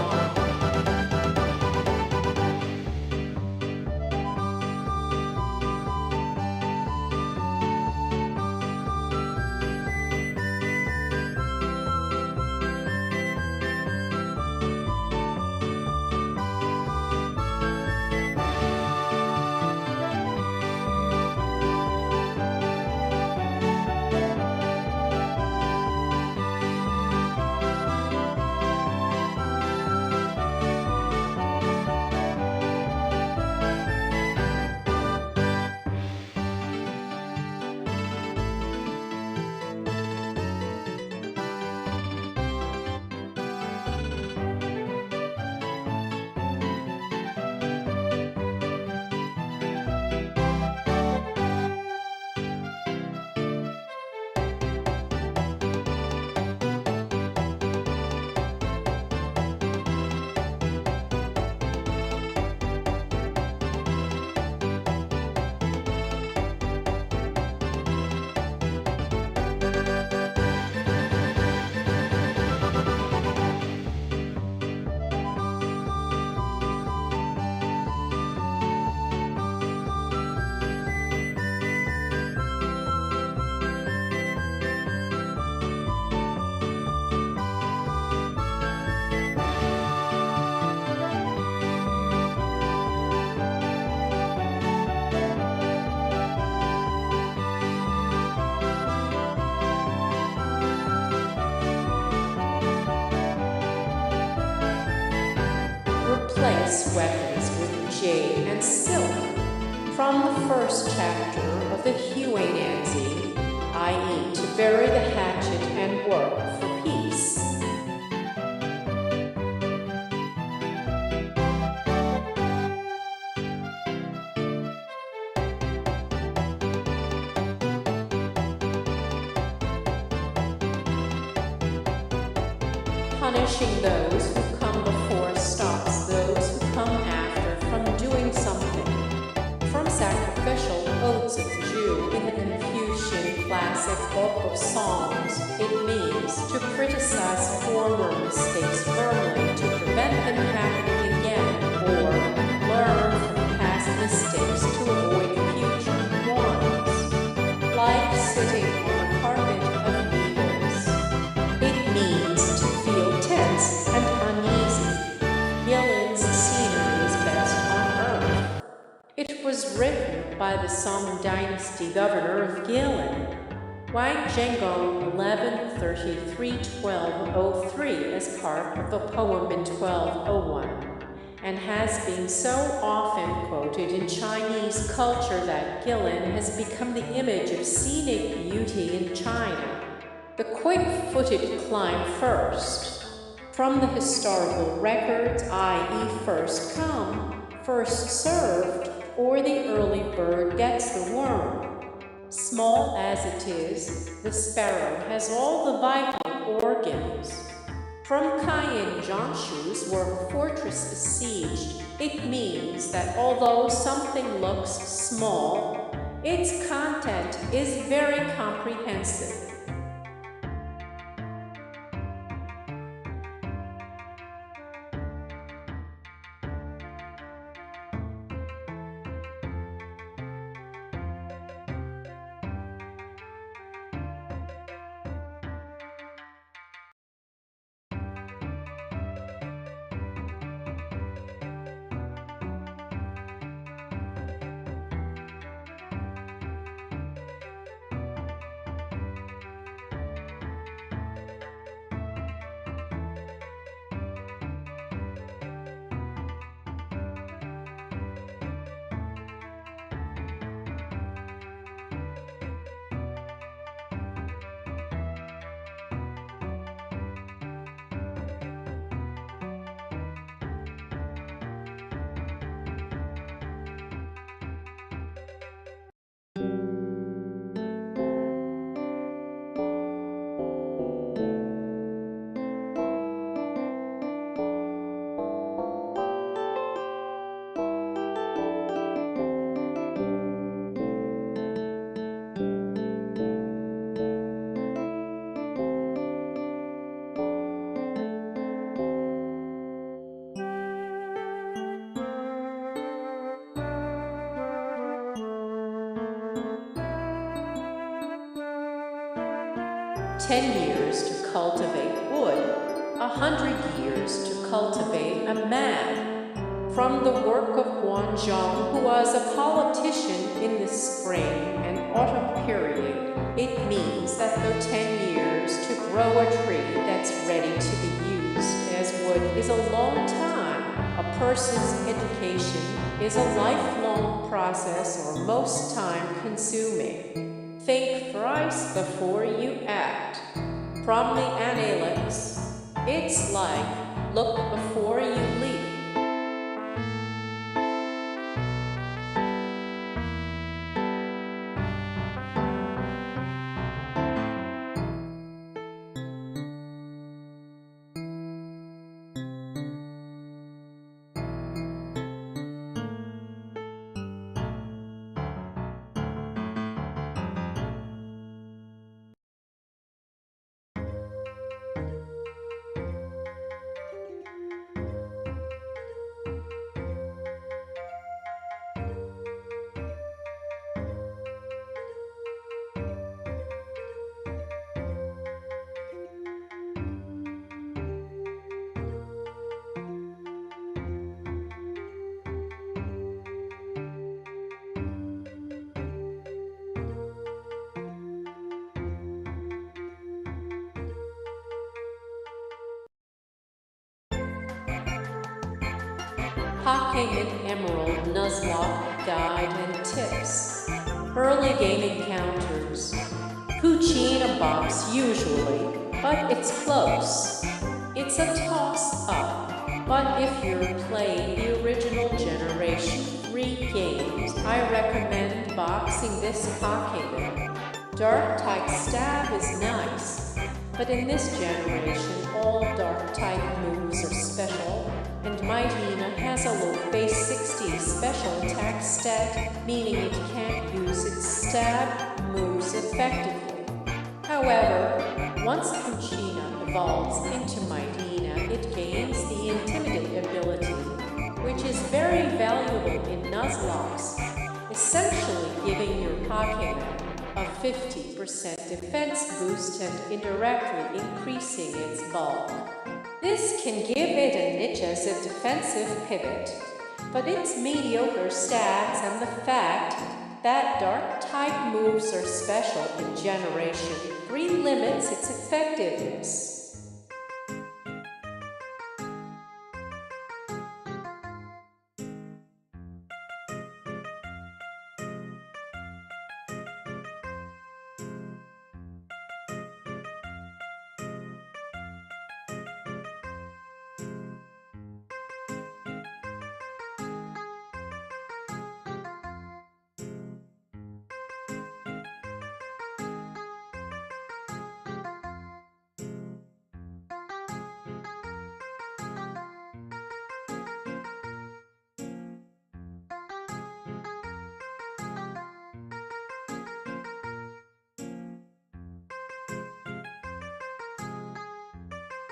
Speaker 1: various weapons with jade and silk. From the first chapter of the Huaynanzi, i.e., to bury the hatchet and work for peace. Punishing those who come before stops those who come after from doing something. From sacrificial oaths of the Jew in the Confucian classic Book of Songs, it means to criticize former mistakes firmly to prevent them happening again, or learn from past mistakes to avoid future ones. Like sitting on a carpet of needles. It means to feel tense and uneasy. Gillen's scenery is best on earth. It was written by the Song Dynasty governor of Gillen, Wang Zhenggong 1133-1203, as part of the poem in 1201, and has been so often quoted in Chinese culture that Gillen has become the image of scenic beauty in China. The quick-footed climb first. From the historical records, i.e. first come, first served, or the early bird gets the worm. Small as it is, the sparrow has all the vital organs. From Cayenne Jianshu's where a fortress besieged, it means that although something looks small, its content is very comprehensive. $10 to cultivate wood, 100 years to cultivate a man. From the work of Guanzhong, who was a politician in the spring and autumn period, it means that though 10 years to grow a tree that's ready to be used as wood is a long time, a person's education is a lifelong process or most time-consuming. Think thrice before you act. From the Analects, it's like, look before you leap. Pokémon Emerald Nuzlocke Guide and Tips. Early game encounters. Poochyena box usually, but it's close. It's a toss-up, but if you're playing the original Generation 3 games, I recommend boxing this Pokémon. Dark-type stab is nice, but in this generation, all Dark-type moves are special, and Mightyena has a low base 60 special attack stat, meaning it can't use its stab moves effectively. However, once Poochyena evolves into Mightyena, it gains the Intimidate ability, which is very valuable in Nuzlocke, essentially giving your Pokémon a 50% defense boost and indirectly increasing its bulk. This can give it a niche as a defensive pivot, but its mediocre stats and the fact that Dark-type moves are special in Generation 3 limits its effectiveness.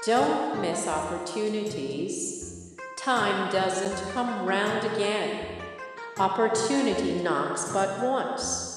Speaker 1: Don't miss opportunities. Time doesn't come round again. Opportunity knocks but once.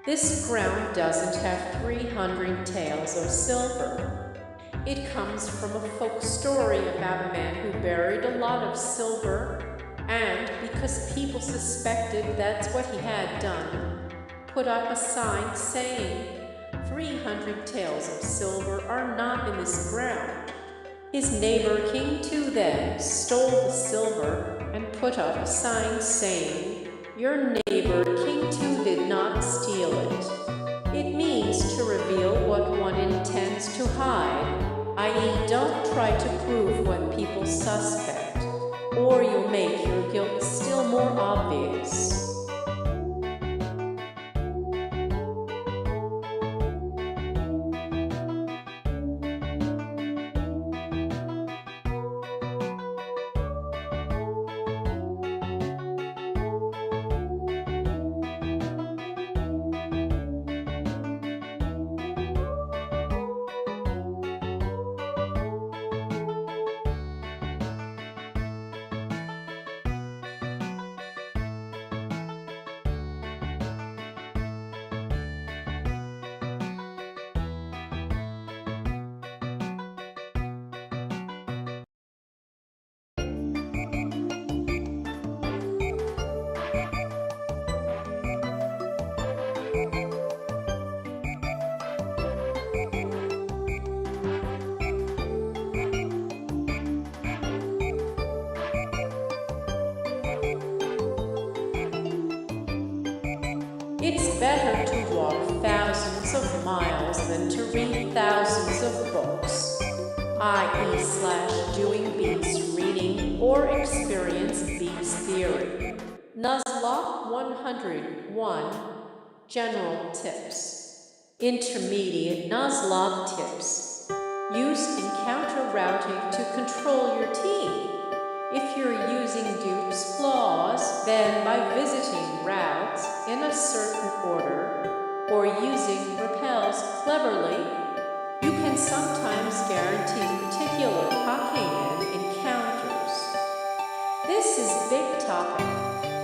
Speaker 1: This ground doesn't have 300 tails or silver. It comes from a folk story about a man who buried a lot of silver, and because people suspected that's what he had done, put up a sign saying, 300 taels of silver are not in this ground. His neighbor King Tu then stole the silver and put up a sign saying, your neighbor King Tu did not steal it. It means to reveal what one intends to hide, i.e. don't try to prove what people suspect, or you'll make your guilt still more obvious. It's better to walk thousands of miles than to read thousands of books, i.e. doing beats reading or experience beats theory. Nuzlocke 101 General Tips. Intermediate Nuzlocke Tips. Use encounter routing to control your team. If you're using dupes flaws, then by visiting routes in a certain order or using repels cleverly, you can sometimes guarantee particular Pokemon encounters. This is big topic,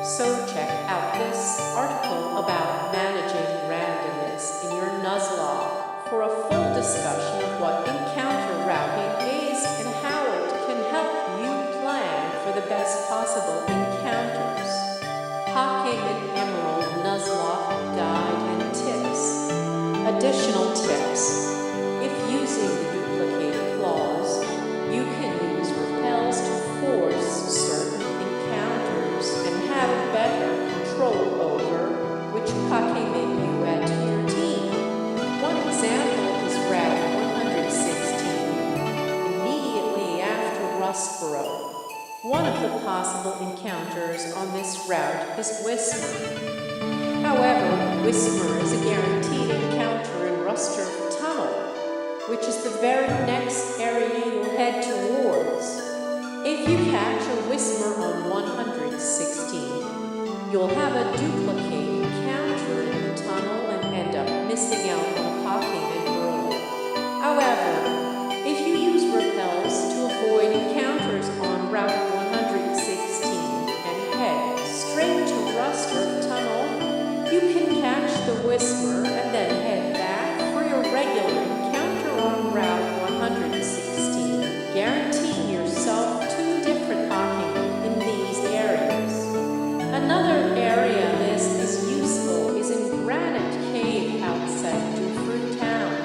Speaker 1: so check out this article about managing randomness in your Nuzlocke for a full discussion of what encounter routing is and how it can help you plan for the best possible encounters. Pokemon Emerald Nuzlocke Guide and Tips. Additional tips. If using the duplicated claws, you can use repels to force certain encounters and have better control over which Pokemon you add to your team. One example is Route 116, immediately after Rustboro. One of the possible encounters on this route is Whisper. However, Whisper is a guaranteed encounter in Rustboro Tunnel, which is the very next area you'll head towards. If you catch a Whisper on 116, you'll have a duplicate encounter in the tunnel and end up missing out on Pokemon early. However, if you use repels to avoid encounters on Route 116 and head straight to Rustboro Tunnel, you can catch the Whisper and then head back for your regular encounter on Route 116, guaranteeing yourself 2 different Pokemon in these areas. Another area this is useful is in Granite Cave outside Dewford Town,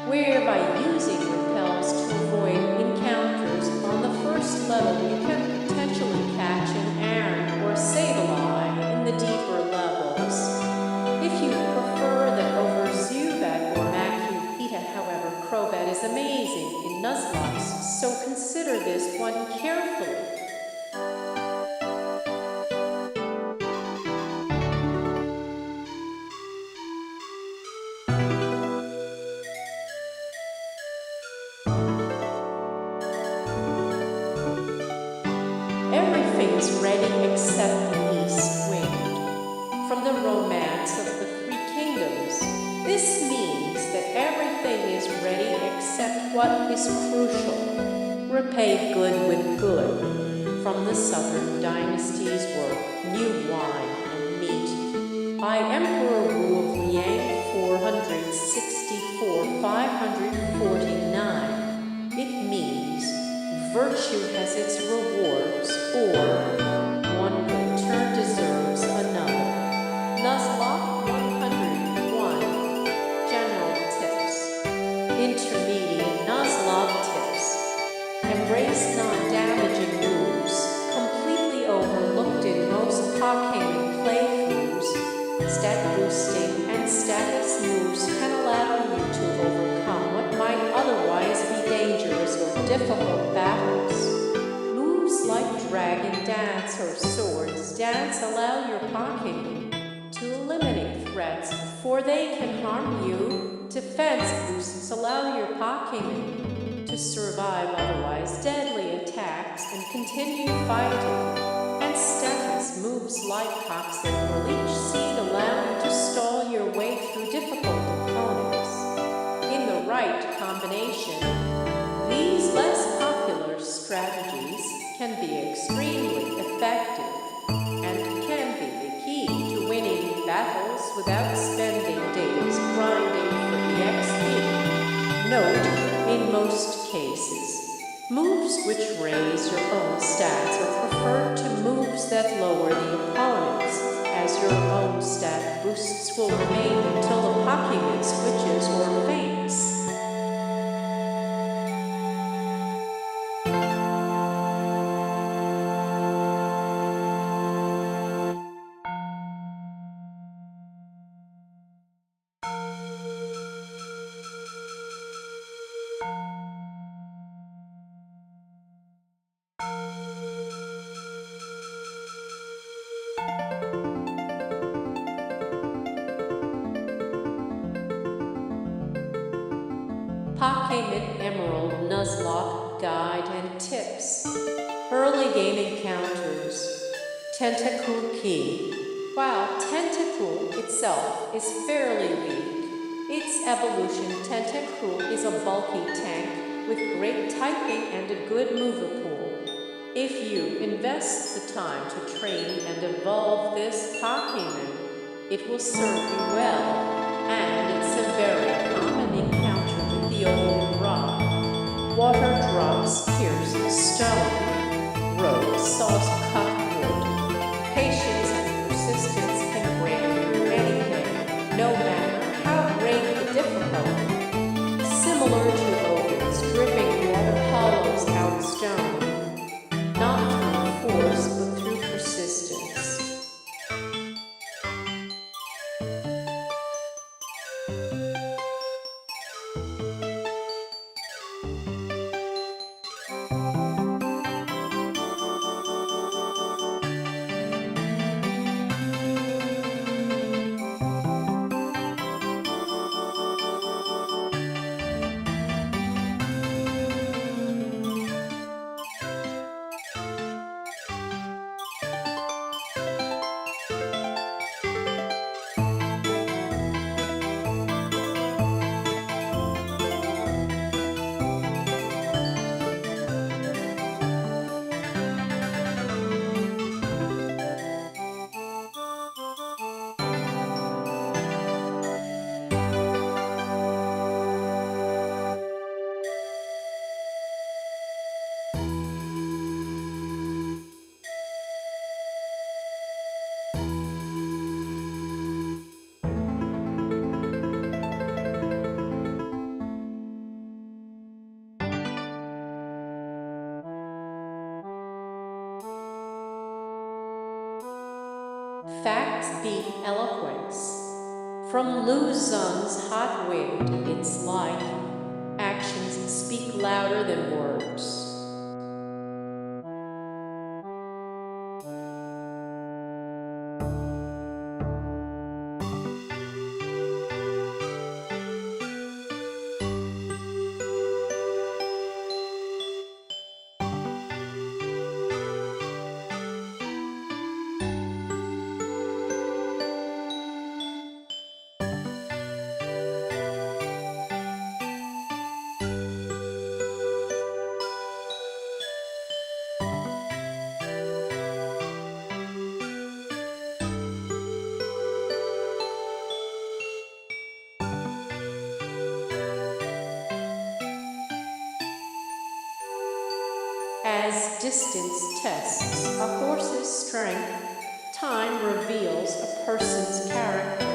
Speaker 1: where by using repels to avoid encounters on the first level, you can potentially catch an Aron or Sableye in the deeper levels. If you prefer the over Zubat or Makuhita, however, Crobat is amazing in Nuzlocke, so consider this one carefully. Everything's ready except the East Wind. From the Romance of the Three Kingdoms. This means that everything is ready except what is crucial. Repay good with good. From the Southern Dynasty's work, New Wine and Meat. By Emperor Wu of Liang 464-549. It means virtue has its rewards, or one good turn deserves another. Nuzlocke 101 General Tips. Intermediate Nuzlocke Tips. Embrace non-damaging moves, completely overlooked in most Pokemon playthroughs. Stat boosting and status moves can allow you to overcome what might otherwise be dangerous or difficult battles. Moves like Dragon Dance or Swords Dance allow your Pokemon to eliminate threats before they can harm you. Defense boosts allow your Pokemon to survive otherwise deadly attacks and continue fighting. And status moves like Toxic or Leech Seed allow you to stall your way through difficult opponents. In the right combination, these less popular strategies can be extremely effective and can be the key to winning battles without spending days grinding for the XP. Note, in most cases, moves which raise your own stats are preferred to moves that lower the opponent's, as your own stat boosts will remain until the Pokemon switches or faints. Pokemon Emerald Nuzlocke Guide and Tips. Early game encounters. Tentacool Key. While Tentacool itself is fairly weak, its evolution Tentacool is a bulky tank with great typing and a good mover pool. If you invest the time to train and evolve this Pokemon, it will serve you well, and it's a very common encounter with the old rock. Water drops pierce stone, road saws cut wood. Patience and persistence can break through anything, no matter how great the difficulty. Similar to ogres, dripping water hollows out stone. Not through force, but through persistence. Facts beat eloquence. From Luzon's hot wind, it's like actions speak louder than words. As distance tests a horse's strength, time reveals a person's character.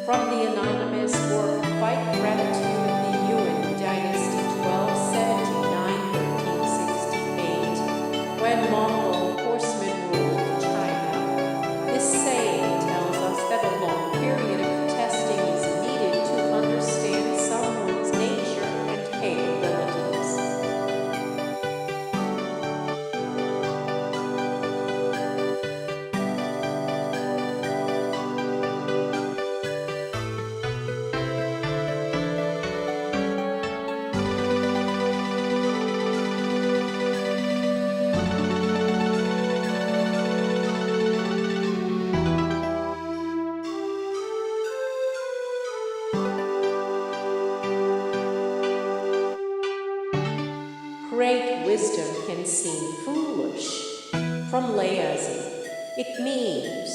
Speaker 1: From the anonymous work Fight Gratitude of the Yuan Dynasty 1279–1368, when Mongol horsemen ruled China, this saying tells us that a long period of testing is needed to understand someone's nature and capabilities. Great wisdom can seem foolish. From Laozi, it means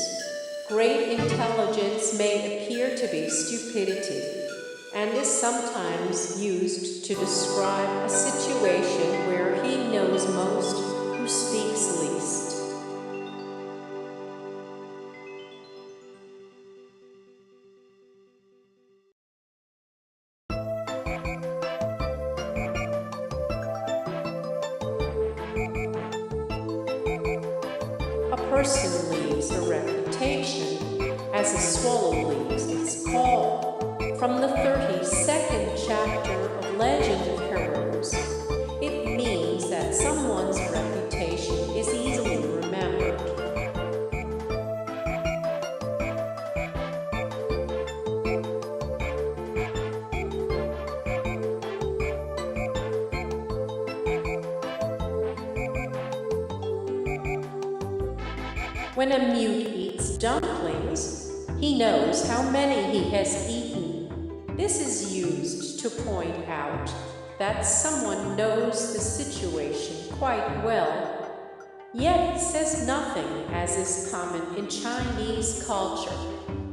Speaker 1: great intelligence may appear to be stupidity, and is sometimes used to describe a situation where he knows most who speaks least. A person leaves a reputation as a swallow leaves its call. From the 32nd chapter of Legend of Heroes, it means that someone's reputation is easily remembered. When a mute eats dumplings, he knows how many he has eaten. This is used to point out that someone knows the situation quite well, yet says nothing, as is common in Chinese culture.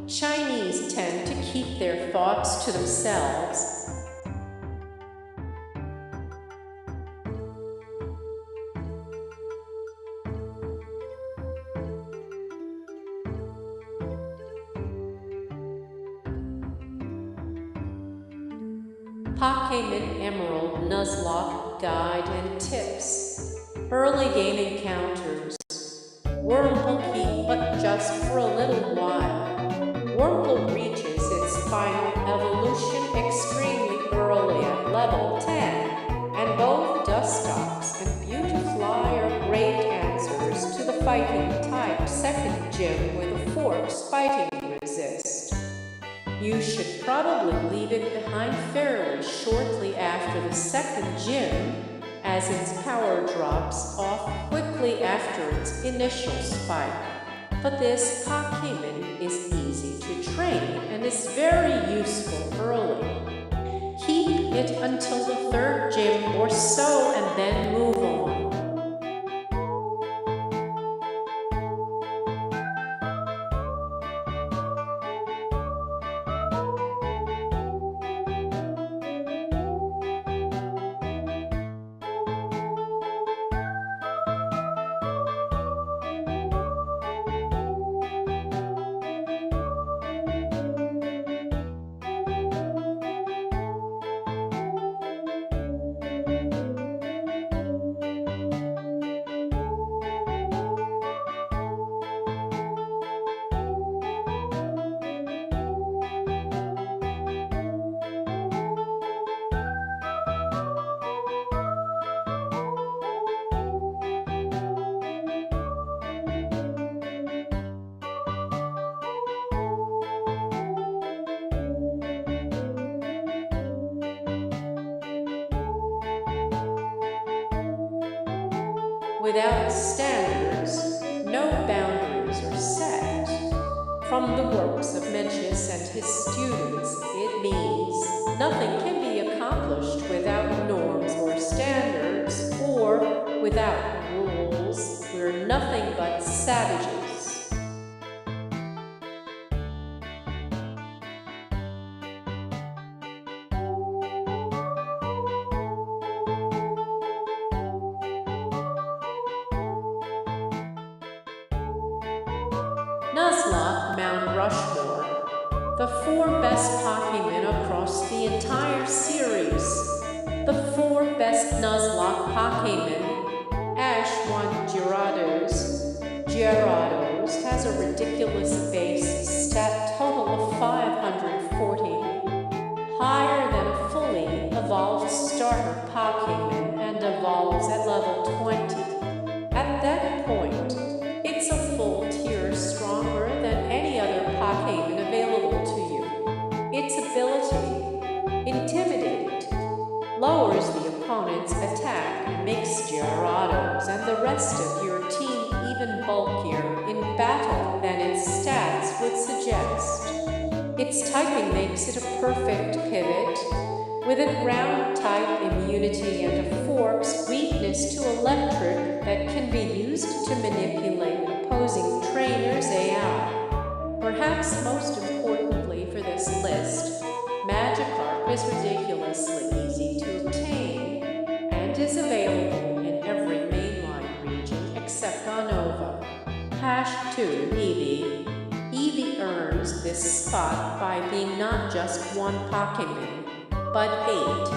Speaker 1: Chinese tend to keep their thoughts to themselves. Pokemon Emerald Nuzlocke Guide and Tips. Early game encounters. Wurmple keep but just for a little while. Wurmple reaches its final evolution extremely early at level 10, and both Dustox and Beautifly are great answers to the fighting type second gym with a force fighting resist. You should probably leave it behind fairly shortly after the second gym, as its power drops off quickly after its initial spike. But this Pokemon is easy to train and is very useful early. Keep it until the third gym or so and then move on. Without standards, no boundaries are set. From the works of Mencius and his students, it means nothing can be accomplished without norms or standards, or without rules. We're nothing but savages. Nuzlocke Mount Rushmore. The 4 best Pokemon across the entire series. The 4 best Nuzlocke Pokemon. Ash 1 Gyarados. Gyarados has a ridiculous base stat total of 540. Higher than a fully evolved starter Pokemon and evolves at level 20. At that point, it's a full tier stronger than any other Pokemon available to you. Its ability, Intimidate, lowers the opponent's attack and makes Gyarados and the rest of your team even bulkier in battle than its stats would suggest. Its typing makes it a perfect pivot, with a ground-type immunity and a Fork's weakness to electric that can be used to manipulate opposing trainers' AI. Perhaps most importantly for this list, Magikarp is ridiculously easy to obtain and is available in every mainline region except Unova. #2 Eevee. Eevee earns this spot by being not just one Pokemon, but 8.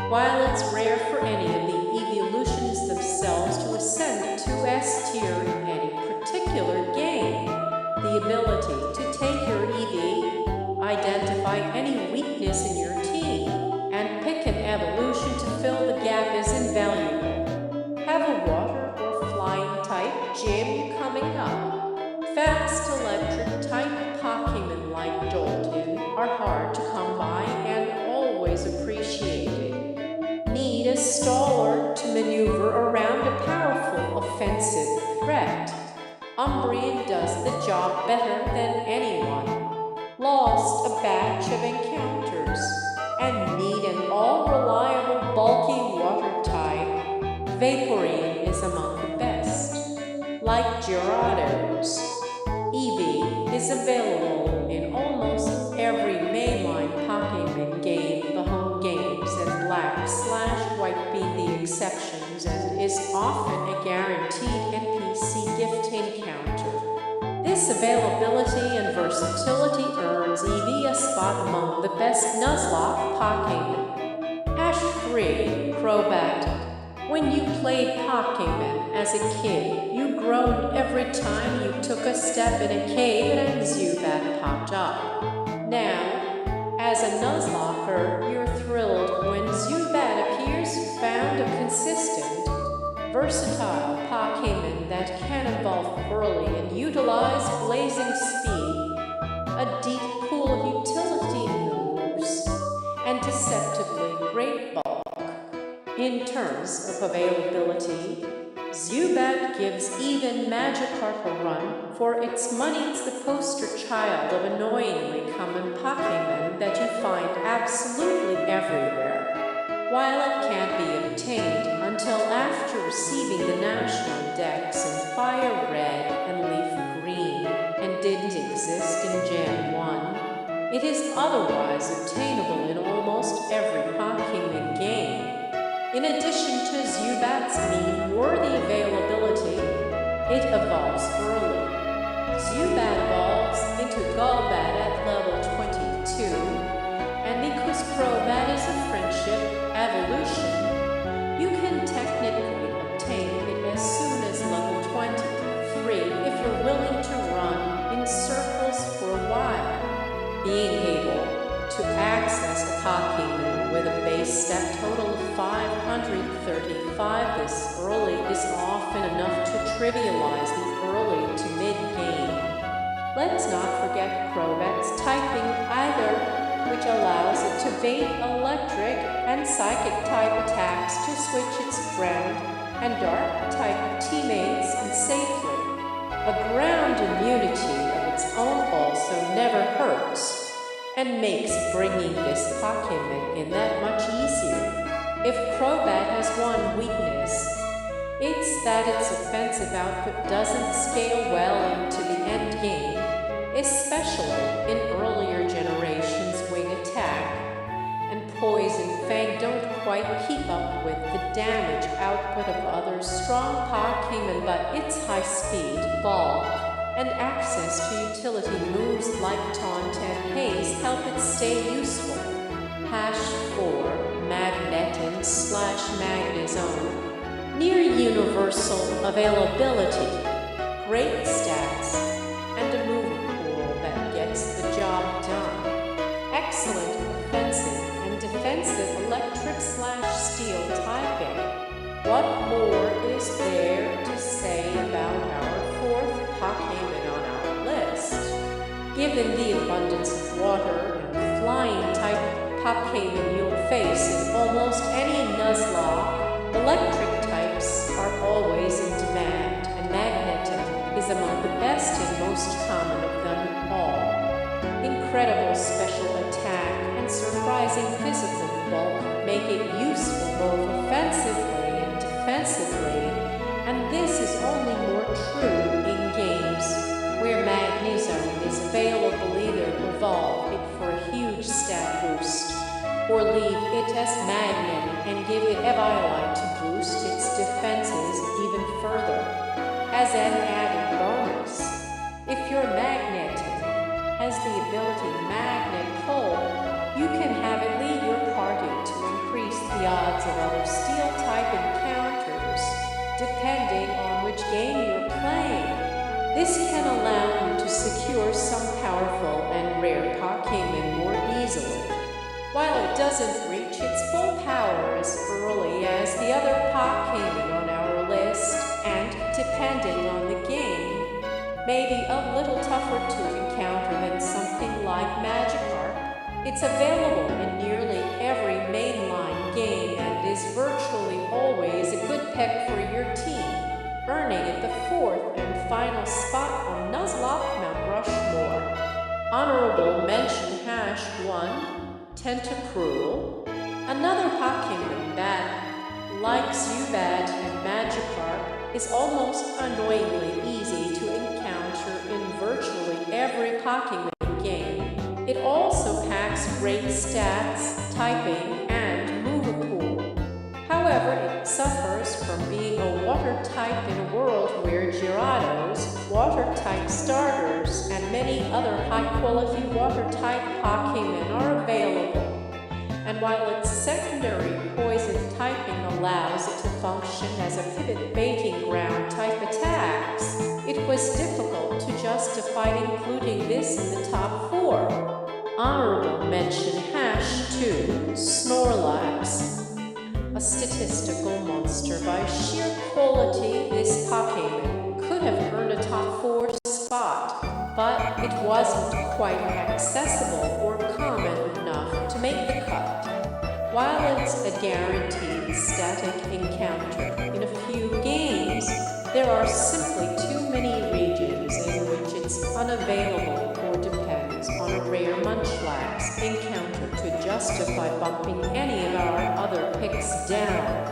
Speaker 1: While it's rare for any of the evolutions themselves to ascend to S tier in any particular game, the ability to take your Eevee, identify any weakness in your team, and pick an evolution to fill the gap is invaluable. Have a water or flying type gym coming up. Fast electric type Pokemon like Jolteon are hard to come by and always appreciated. Need a stalwart to maneuver around a powerful offensive threat. Umbrian does the job better than anyone. Lost a batch of encounters, and need an all-reliable bulky water type. Vaporeon is among the best. Like Gyarados, Eevee is available in almost every mainline Pokemon game, the home games, and Black/White being the exceptions, and is often a guaranteed NPC gift encounter. This availability and versatility earns Eevee a spot among the best Nuzlocke Pokemon. Hash 3, Crobat. When you played Pokemon as a kid, you groaned every time you took a step in a cave and Zubat popped up. Now, as a Nuzlocker, you're thrilled when Zubat appears, found a consistent, versatile Pokemon that can evolve early and utilize blazing speed, a deep pool of utility moves, and deceptively great bulk. In terms of availability, Zubat gives even Magikarp a run for its money. It's the poster child of annoyingly common Pokemon that you find absolutely everywhere, while it can't be obtained until after receiving the national dex in Fire Red and Leaf Green, and didn't exist in Gen 1. It is otherwise obtainable in almost every Pokemon game. In addition to Zubat's meme-worthy availability, it evolves early. Zubat evolves into Golbat at level 22, and because Crobat is a friendship evolution, you can technically obtain it as soon as level 23 if you're willing to run in circles for a while. Being able to access a Pokemon with a base stat total of 535 this early is often enough to trivialize the early to mid-game. Let's not forget Crobat's typing either, which allows it to bait electric and psychic type attacks to switch its ground and dark type teammates and safely. A ground immunity of its own also never hurts, and makes bringing this Pokemon in that much easier. If Crobat has one weakness, it's that its offensive output doesn't scale well into the end game, especially in earlier generations. Wing Attack and Poison Fang don't quite keep up with the damage output of other strong Pokemon, but its high speed, bulk, and access to utility moves like Taunt and Haze help it stay useful. Hash 4, Magneton/Magnezone. Near universal availability, great stats, and a move pool that gets the job done. Excellent offensive and defensive electric/steel typing. What more is there to say about our fourth Pokemon on our list? Given the abundance of water and flying type Pokemon you'll face in almost any Nuzlocke, electric types are always in demand, and Magneton is among the best and most common of them all. Incredible special attack and surprising physical bulk make it useful both offensively and defensively, and this is only more true in games where Magnezone is available. Either evolve it for a huge stat boost, or leave it as Magnet and give it Eviolite to boost its defenses even further. As an added bonus, if your Magneton has the ability Magnet Pull, you can have it lead your party to increase the odds of other Steel-type encounters, depending on which game you're playing. This can allow you to secure some powerful and rare Pokemon more easily. While it doesn't reach its full power as early as the other Pokemon on our list, and depending on the game, maybe a little tougher to encounter than something like Magikarp, it's available in nearly every mainline game and is virtually always a good pick for your team. earning it the fourth and final spot on Nuzlocke Mount Rushmore. Honorable mention #1, Tentacruel, another Pokemon that, like Zubat and Magikarp, is almost annoyingly easy to encounter in virtually every Pokemon game. It also packs great stats, typing, and move pool. However, it suffers from being a water type in a world where Gyarados, water-type starters, and many other high-quality water-type Pokemon are available. And while its secondary poison typing allows it to function as a pivot baiting ground type attacks, it was difficult to justify including this in the top 4. Honorable mention #2, Snorlax. A statistical monster by sheer quality, this Pokemon could have earned a top 4 spot, but it wasn't quite accessible or common enough to make the cut. While it's a guaranteed static encounter in a few games, there are simply too many regions in which it's unavailable or depends on a rare Munchlax encounter to justify bumping any of our other picks down.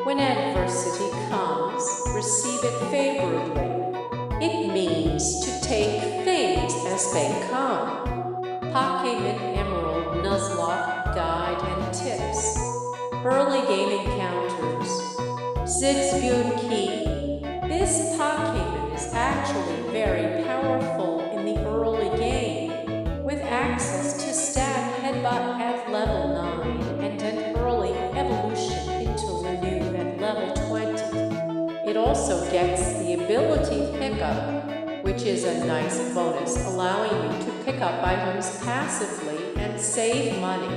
Speaker 1: When adversity comes, receive it favorably. It means to take things as they come. Pokemon Emerald Nuzlocke Guide and Tips. Early game encounters. Zigzagoon. This Pokemon is actually very powerful in the early game, with access to Stab Headbutt at level 9 and an early evolution into Renew at level 20. It also gets the ability Pickup, which is a nice bonus allowing you to pick up items passively and save money.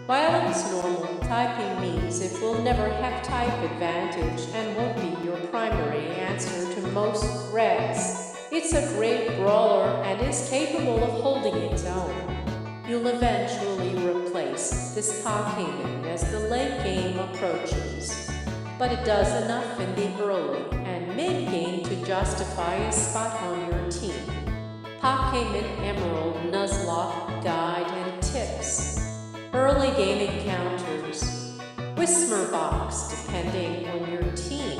Speaker 1: While its normal typing means it will never have type advantage and won't be your primary answer to most threats, it's a great brawler and is capable of holding its own. You'll eventually replace this Pokemon as the late game approaches, but it does enough in the early and mid-game to justify a spot on your team. Pokemon Emerald Nuzlocke Guide and Tips. Early game encounters. Whismer Box depending on your team.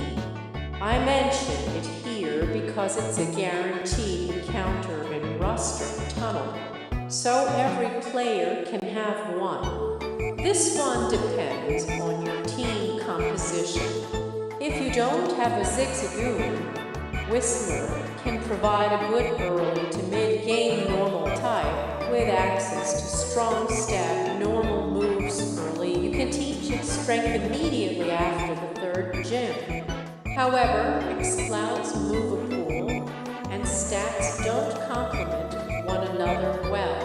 Speaker 1: I mention it here because it's a guaranteed encounter in Rustor Tunnel, so every player can have one. This one depends on your team composition. If you don't have a Zigzagoon, Whismer can provide a good early to mid-game normal type with access to strong stab normal moves early. You can teach its strength immediately after the 3rd gym. However, Exploud's move pool and stats don't complement one another well.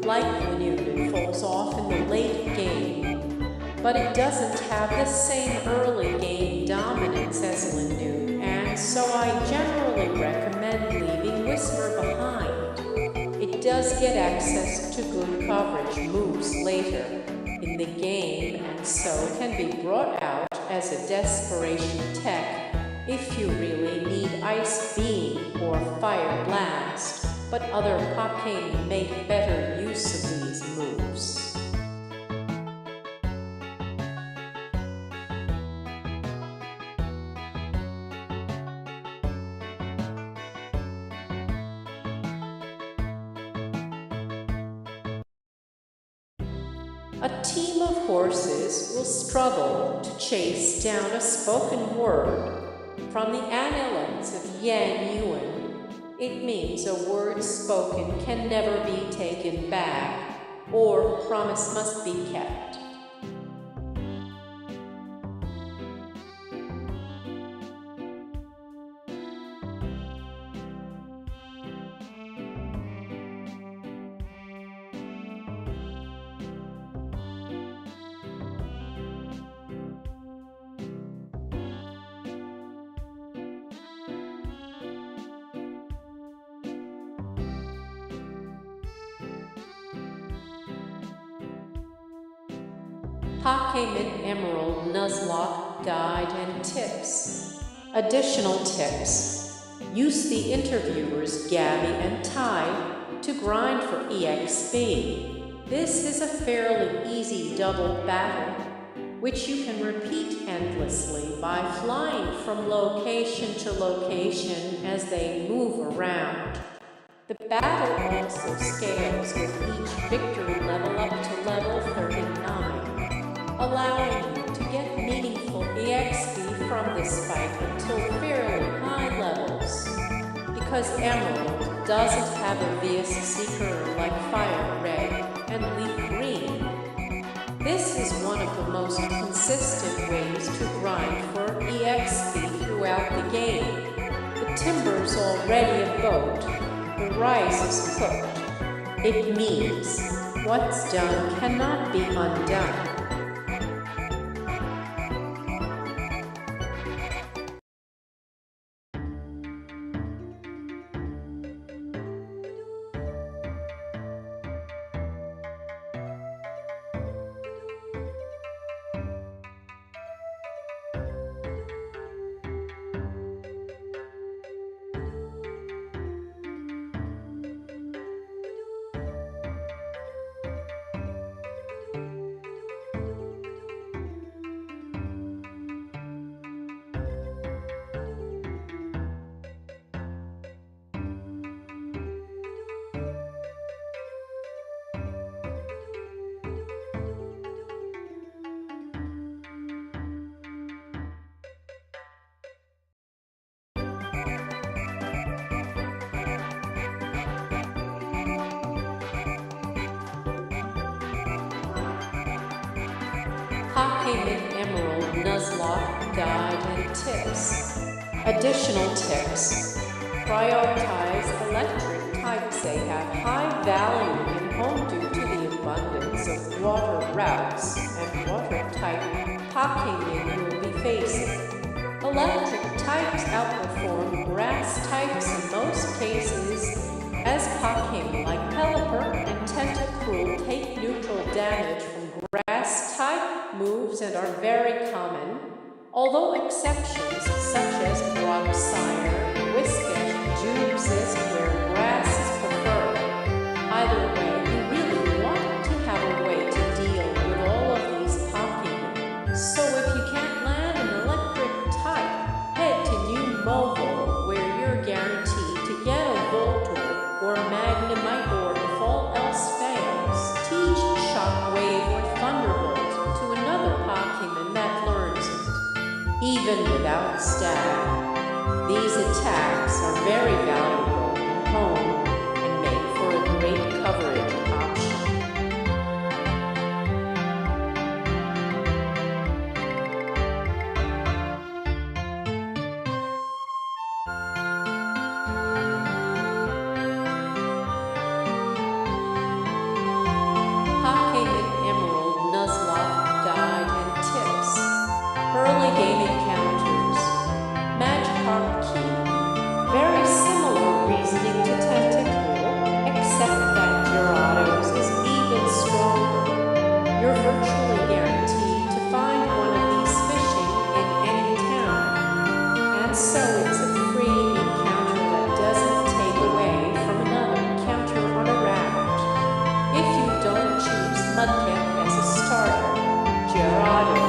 Speaker 1: Like Renew, it falls off in the late game, but it doesn't have the same early game dominance as Renew, and so I generally recommend leaving Whisper behind. It does get access to good coverage moves later in the game, and so it can be brought out as a desperation tech if you really need Ice Beam or Fire Blast, but other Pokemon make better use of these moves. A team of horses will struggle to chase down a spoken word from the annals of Yan Yuan. It means a word spoken can never be taken back, or promise must be kept. Pokémon Emerald Nuzlocke Guide and Tips. Additional tips. Use the interviewers Gabby and Ty to grind for EXP. This is a fairly easy double battle, which you can repeat endlessly by flying from location to location as they move around. The battle also scales with each victory level up to level 39, allowing you to get meaningful EXP from this fight until fairly high levels. Because Emerald doesn't have a VS Seeker like Fire Red and Leaf Green, this is one of the most consistent ways to grind for EXP throughout the game. The timber's already abode, the rice is cooked. It means what's done cannot be undone. Pokémon Emerald Nuzlocke Guide and Tips. Additional tips. Prioritize electric types. They have high value in home due to the abundance of water routes and water-type Pokémon you will be facing. Electric types outperform grass types in most cases, as Pokémon like Pelipper and Tentacool take neutral damage from grass-type moves and are very common, although exceptions such as Brogsire, Whiscash, Jubesist where grass is preferred. Either way, you really want to have a way to deal with all of these Pokémon. So if you can't land an electric type, head to New Mobile where you're guaranteed to get a Voltorb or Magnemite, or if all else fails, teach Shockwave or Thunderbolt to another Pokémon that learns it. Even without stab, these attacks are very valuable in home and make for a great coverage option. Pokémon Emerald Nuzlocke Guide and Tips. Early game encounters. Magikarp Key. Very similar reasoning to Tentacool, except that Gyarados is even stronger. You're virtually guaranteed to find one of these fishing in any town, and so it's a free encounter that doesn't take away from another encounter on a route. If you don't choose Mudkip as a starter, Gyarados